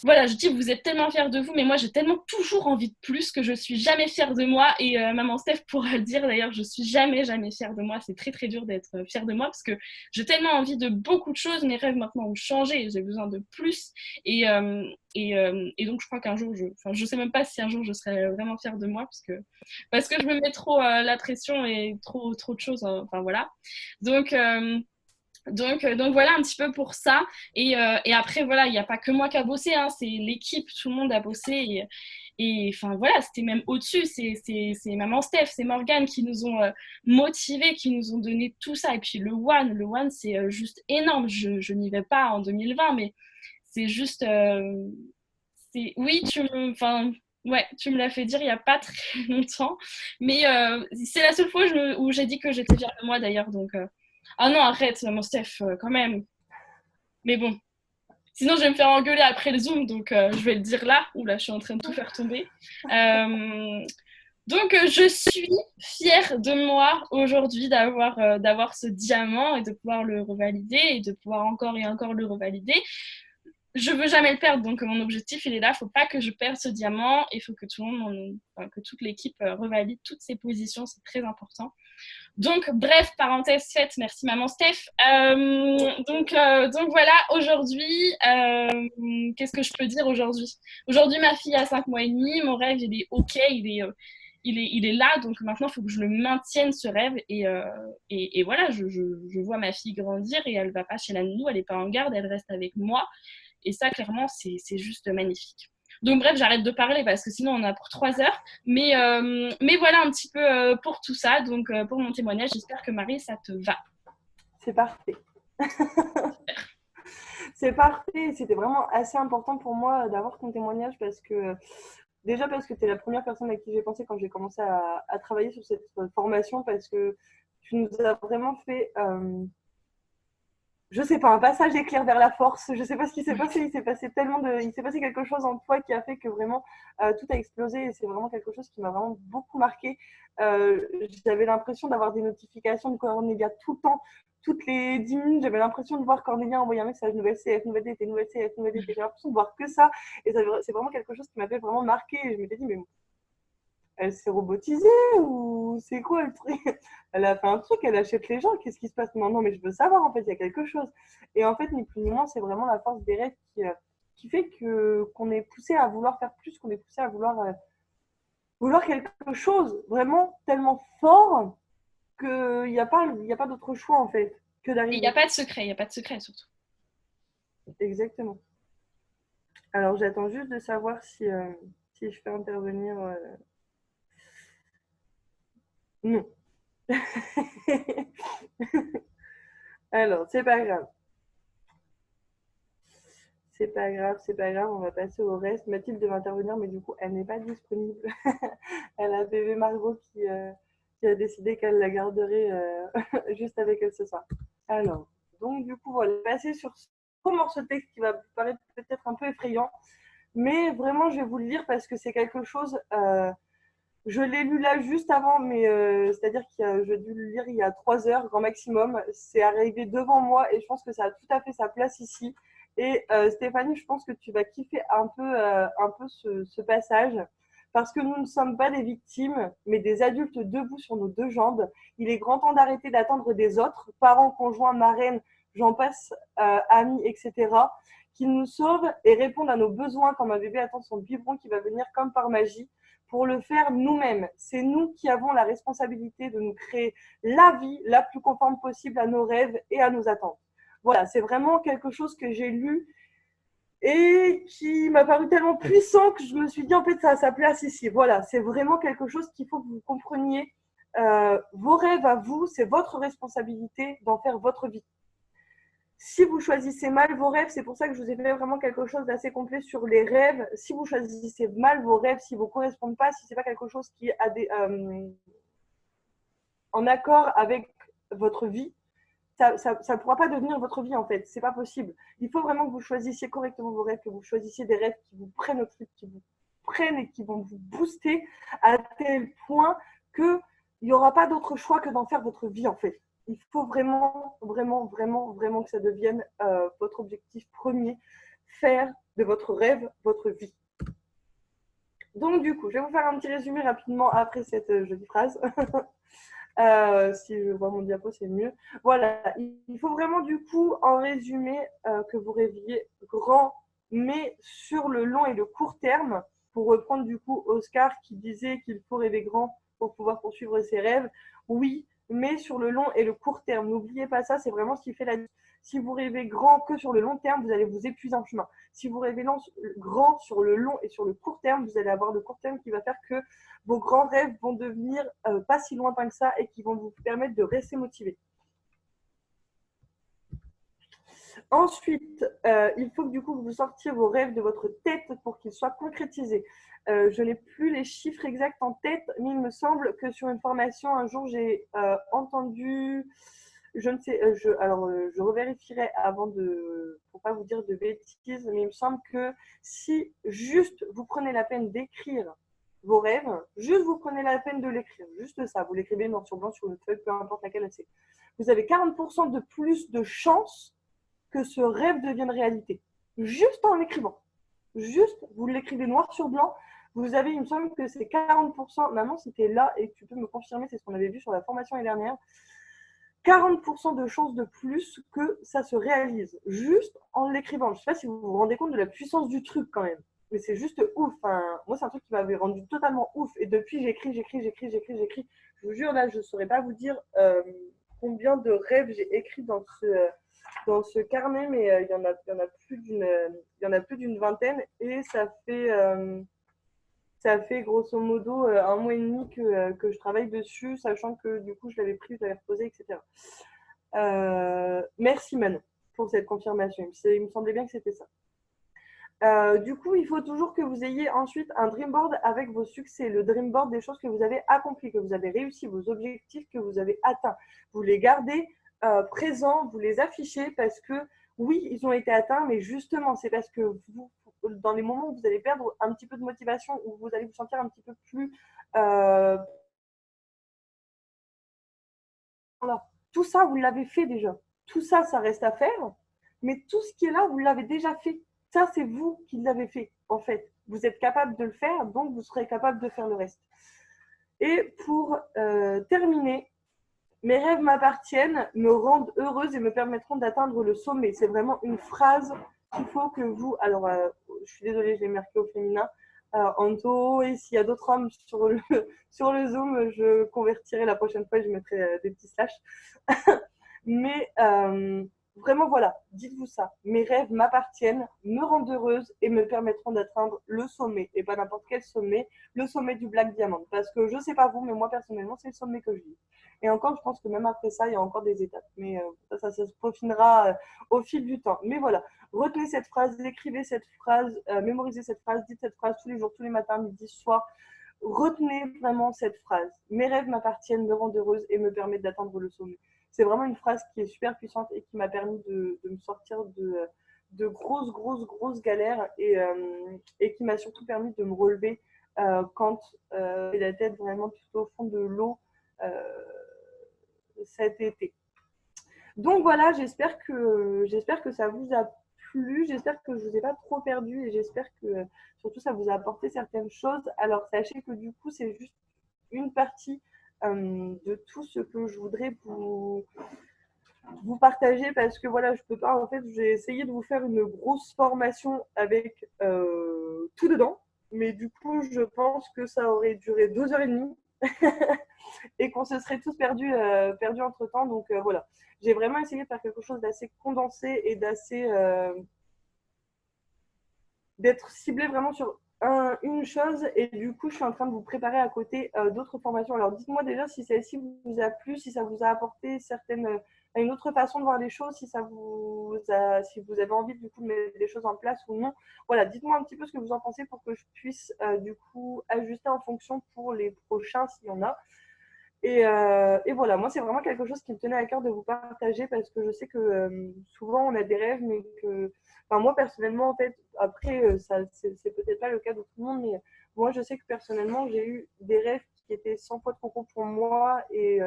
voilà, je dis, vous êtes tellement fiers de vous, mais moi, j'ai tellement toujours envie de plus que je suis jamais fière de moi. Et maman Steph pourra le dire, d'ailleurs, je suis jamais fière de moi. C'est très, très dur d'être fière de moi parce que j'ai tellement envie de beaucoup de choses. Mes rêves, maintenant, ont changé. J'ai besoin de plus. Et donc, je crois qu'un jour, je sais même pas si un jour, je serai vraiment fière de moi parce que je me mets trop la pression et trop de choses. Enfin, voilà. Donc voilà un petit peu pour ça. Et après, voilà, il n'y a pas que moi qui a bossé, hein, c'est l'équipe, tout le monde a bossé. Et enfin voilà, c'était même au-dessus. C'est maman Steph, c'est Morgane qui nous ont motivés, qui nous ont donné tout ça. Et puis le One, c'est juste énorme. Je n'y vais pas en 2020, mais c'est juste. Oui, ouais, tu me l'as fait dire il n'y a pas très longtemps. Mais c'est la seule fois où j'ai dit que j'étais fière de moi d'ailleurs. Donc. Ah non, arrête, mon Steph, quand même. Mais bon. Sinon, je vais me faire engueuler après le Zoom, donc je vais le dire là. Oula, je suis en train de tout faire tomber. Donc, je suis fière de moi aujourd'hui d'avoir ce diamant et de pouvoir le revalider et de pouvoir encore et encore le revalider. Je veux jamais le perdre, donc mon objectif il est là. Faut pas que je perde ce diamant. Il faut que que toute l'équipe revalide toutes ses positions. C'est très important. Donc, bref, parenthèse faite, merci maman Steph. Donc voilà, aujourd'hui, qu'est-ce que je peux dire aujourd'hui? Aujourd'hui, ma fille a 5 mois et demi, mon rêve, il est OK, il est là, donc maintenant, il faut que je le maintienne, ce rêve. Et voilà, je vois ma fille grandir et elle ne va pas chez la nounou, elle n'est pas en garde, elle reste avec moi. Et ça, clairement, c'est juste magnifique. Donc bref, j'arrête de parler parce que sinon on a pour 3 heures. Mais voilà un petit peu pour tout ça. Donc pour mon témoignage, j'espère que Marie, ça te va. C'est parfait. C'est parfait. C'était vraiment assez important pour moi d'avoir ton témoignage parce que tu es la première personne à qui j'ai pensé quand j'ai commencé à travailler sur cette formation parce que tu nous as vraiment fait... je sais pas, un passage éclair vers la force. Je sais pas ce qui s'est passé. Il s'est passé quelque chose en toi qui a fait que vraiment tout a explosé. Et c'est vraiment quelque chose qui m'a vraiment beaucoup marqué. J'avais l'impression d'avoir des notifications de Cornelia tout le temps. Toutes les 10 minutes, j'avais l'impression de voir Cornelia envoyer un message nouvelle CF, nouvelle DT, nouvelle CF, nouvelle DT. J'ai l'impression de voir que ça. Et c'est vraiment quelque chose qui m'avait vraiment marqué. Et je m'étais dit, mais elle s'est robotisée ou c'est quoi le truc? Elle a fait un truc, elle achète les gens, qu'est-ce qui se passe maintenant? Mais je veux savoir, en fait, il y a quelque chose. Et en fait, ni plus ni moins, c'est vraiment la force des rêves qui fait qu'on est poussé à vouloir faire plus, qu'on est poussé à vouloir quelque chose vraiment tellement fort qu'il n'y a pas d'autre choix, en fait, que d'arriver. Il n'y a pas de secret surtout. Exactement. Alors, j'attends juste de savoir si je fais intervenir... Non. Alors, c'est pas grave. C'est pas grave, on va passer au reste. Mathilde devait intervenir, mais du coup, elle n'est pas disponible. Elle a bébé Margot qui a décidé qu'elle la garderait juste avec elle ce soir. Alors, donc du coup, voilà, passer sur ce morceau de texte qui va vous paraître peut-être un peu effrayant, mais vraiment, je vais vous le lire parce que c'est quelque chose... je l'ai lu là juste avant, mais c'est-à-dire que j'ai dû le lire il y a 3 heures, grand maximum. C'est arrivé devant moi et je pense que ça a tout à fait sa place ici. Et Stéphanie, je pense que tu vas kiffer un peu ce passage parce que nous ne sommes pas des victimes, mais des adultes debout sur nos 2 jambes. Il est grand temps d'arrêter d'attendre des autres, parents, conjoints, marraines. j'en passe, amis, etc., qui nous sauvent et répondent à nos besoins comme un bébé attend son biberon qui va venir comme par magie pour le faire nous-mêmes. C'est nous qui avons la responsabilité de nous créer la vie la plus conforme possible à nos rêves et à nos attentes. Voilà, c'est vraiment quelque chose que j'ai lu et qui m'a paru tellement puissant que je me suis dit en fait ça a sa place ici. Voilà, c'est vraiment quelque chose qu'il faut que vous compreniez. Vos rêves à vous, c'est votre responsabilité d'en faire votre vie. Si vous choisissez mal vos rêves, c'est pour ça que je vous ai fait vraiment quelque chose d'assez complet sur les rêves. Si vous choisissez mal vos rêves, si vous ne correspondent pas, si ce n'est pas quelque chose qui est en accord avec votre vie, ça ne pourra pas devenir votre vie en fait. C'est pas possible. Il faut vraiment que vous choisissiez correctement vos rêves, que vous choisissiez des rêves qui vous prennent au trip, qui vous prennent et qui vont vous booster à tel point qu'il n'y aura pas d'autre choix que d'en faire votre vie en fait. Il faut vraiment, vraiment, vraiment, vraiment que ça devienne votre objectif premier, faire de votre rêve votre vie. Donc du coup, je vais vous faire un petit résumé rapidement après cette jolie phrase. Si je vois mon diapo, c'est mieux. Voilà, il faut vraiment du coup, en résumé, que vous rêviez grand, mais sur le long et le court terme, pour reprendre du coup Oscar qui disait qu'il faut rêver grand pour pouvoir poursuivre ses rêves. Oui, mais sur le long et le court terme. N'oubliez pas ça, c'est vraiment ce qui fait la différence. Si vous rêvez grand que sur le long terme, vous allez vous épuiser en chemin. Si vous rêvez grand sur le long et sur le court terme, vous allez avoir le court terme qui va faire que vos grands rêves vont devenir pas si lointains que ça et qui vont vous permettre de rester motivé. Ensuite, il faut que du coup vous sortiez vos rêves de votre tête pour qu'ils soient concrétisés. Je n'ai plus les chiffres exacts en tête, mais il me semble que sur une formation, un jour, j'ai entendu, je ne sais, je revérifierai avant pour pas vous dire de bêtises, mais il me semble que si juste vous prenez la peine d'écrire vos rêves, juste vous prenez la peine de l'écrire, juste ça, vous l'écrivez noir sur blanc sur une feuille, peu importe laquelle c'est. Vous avez 40% de plus de chances que ce rêve devienne réalité. Juste en l'écrivant. Juste, vous l'écrivez noir sur blanc, vous avez, il me semble que c'est 40%, maman c'était là et tu peux me confirmer, c'est ce qu'on avait vu sur la formation l'année dernière, 40% de chances de plus que ça se réalise, juste en l'écrivant. Je ne sais pas si vous vous rendez compte de la puissance du truc quand même. Mais c'est juste ouf. Enfin, moi, c'est un truc qui m'avait rendu totalement ouf. Et depuis, j'écris. Je vous jure, là, je ne saurais pas vous dire combien de rêves j'ai écrits dans ce carnet, mais il y en a plus d'une vingtaine. Et ça fait grosso modo un mois et demi que je travaille dessus, sachant que du coup, je l'avais pris, je l'avais reposé, etc. Merci Manon pour cette confirmation. Il me semblait bien que c'était ça. Du coup, il faut toujours que vous ayez ensuite un dream board avec vos succès, le dream board des choses que vous avez accomplies, que vous avez réussi, vos objectifs que vous avez atteints. Vous les gardez présents, vous les affichez parce que oui, ils ont été atteints, mais justement, c'est parce que vous, dans les moments où vous allez perdre un petit peu de motivation, où vous allez vous sentir un petit peu plus voilà. Tout ça, vous l'avez fait déjà. Tout ça, ça reste à faire. Mais tout ce qui est là, vous l'avez déjà fait. Ça, c'est vous qui l'avez fait, en fait. Vous êtes capable de le faire, donc vous serez capable de faire le reste. Et pour terminer, mes rêves m'appartiennent, me rendent heureuse et me permettront d'atteindre le sommet. C'est vraiment une phrase qu'il faut que vous... Alors, je suis désolée, je l'ai marqué au féminin. Anto, et s'il y a d'autres hommes sur le Zoom, je convertirai la prochaine fois, je mettrai des petits slash. Mais vraiment, voilà, dites-vous ça. Mes rêves m'appartiennent, me rendent heureuse et me permettront d'atteindre le sommet. Et pas n'importe quel sommet, le sommet du Black Diamond. Parce que je ne sais pas vous, mais moi personnellement, c'est le sommet que je vis. Et encore, je pense que même après ça, il y a encore des étapes. Mais ça se peaufinera au fil du temps. Mais voilà, retenez cette phrase, écrivez cette phrase, mémorisez cette phrase, dites cette phrase tous les jours, tous les matins, midi, soir. Retenez vraiment cette phrase. Mes rêves m'appartiennent, me rendent heureuse et me permettent d'atteindre le sommet. C'est vraiment une phrase qui est super puissante et qui m'a permis de me sortir de grosses galères et qui m'a surtout permis de me relever quand j'ai la tête vraiment tout au fond de l'eau cet été. Donc voilà, j'espère que ça vous a plu, j'espère que je ne vous ai pas trop perdu et j'espère que surtout ça vous a apporté certaines choses. Alors sachez que du coup c'est juste une partie de tout ce que je voudrais vous partager parce que voilà, je peux pas. En fait, j'ai essayé de vous faire une grosse formation avec tout dedans, mais du coup, je pense que ça aurait duré 2 heures et demie et qu'on se serait tous perdus entre temps. Donc voilà, j'ai vraiment essayé de faire quelque chose d'assez condensé et d'être ciblé vraiment sur une chose. Et du coup, je suis en train de vous préparer à côté d'autres formations. Alors, dites-moi déjà si celle-ci vous a plu, si ça vous a apporté une autre façon de voir les choses, si vous avez envie du coup de mettre des choses en place ou non. Voilà, dites-moi un petit peu ce que vous en pensez pour que je puisse du coup ajuster en fonction pour les prochains s'il y en a. Et voilà, moi, c'est vraiment quelque chose qui me tenait à cœur de vous partager parce que je sais que souvent, on a des rêves, mais que, enfin, moi, personnellement, en fait, après, ça, c'est peut-être pas le cas de tout le monde, mais moi, je sais que personnellement, j'ai eu des rêves qui étaient 100 fois trop gros pour moi et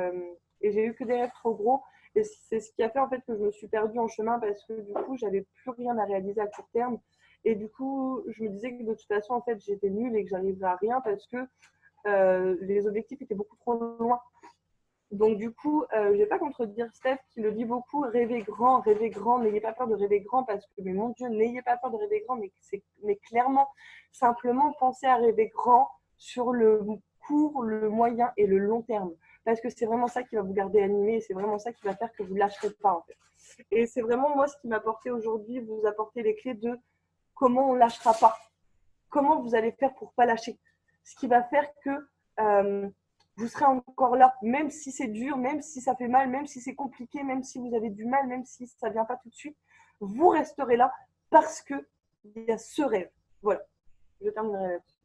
j'ai eu que des rêves trop gros. Et c'est ce qui a fait, en fait, que je me suis perdue en chemin parce que, du coup, j'avais plus rien à réaliser à court terme. Et du coup, je me disais que de toute façon, en fait, j'étais nulle et que j'arriverais à rien parce que les objectifs étaient beaucoup trop loin. Donc du coup, je ne vais pas contredire Steph qui le dit beaucoup, rêvez grand, n'ayez pas peur de rêver grand parce que, mais mon Dieu, n'ayez pas peur de rêver grand, mais clairement, simplement pensez à rêver grand sur le court, le moyen et le long terme. Parce que c'est vraiment ça qui va vous garder animé et c'est vraiment ça qui va faire que vous ne lâcherez pas en fait. Et c'est vraiment moi ce qui m'a apporté aujourd'hui, vous apporter les clés de comment on ne lâchera pas, comment vous allez faire pour ne pas lâcher. Ce qui va faire que vous serez encore là, même si c'est dur, même si ça fait mal, même si c'est compliqué, même si vous avez du mal, même si ça ne vient pas tout de suite, vous resterez là parce qu'il y a ce rêve. Voilà, je terminerai là-dessus.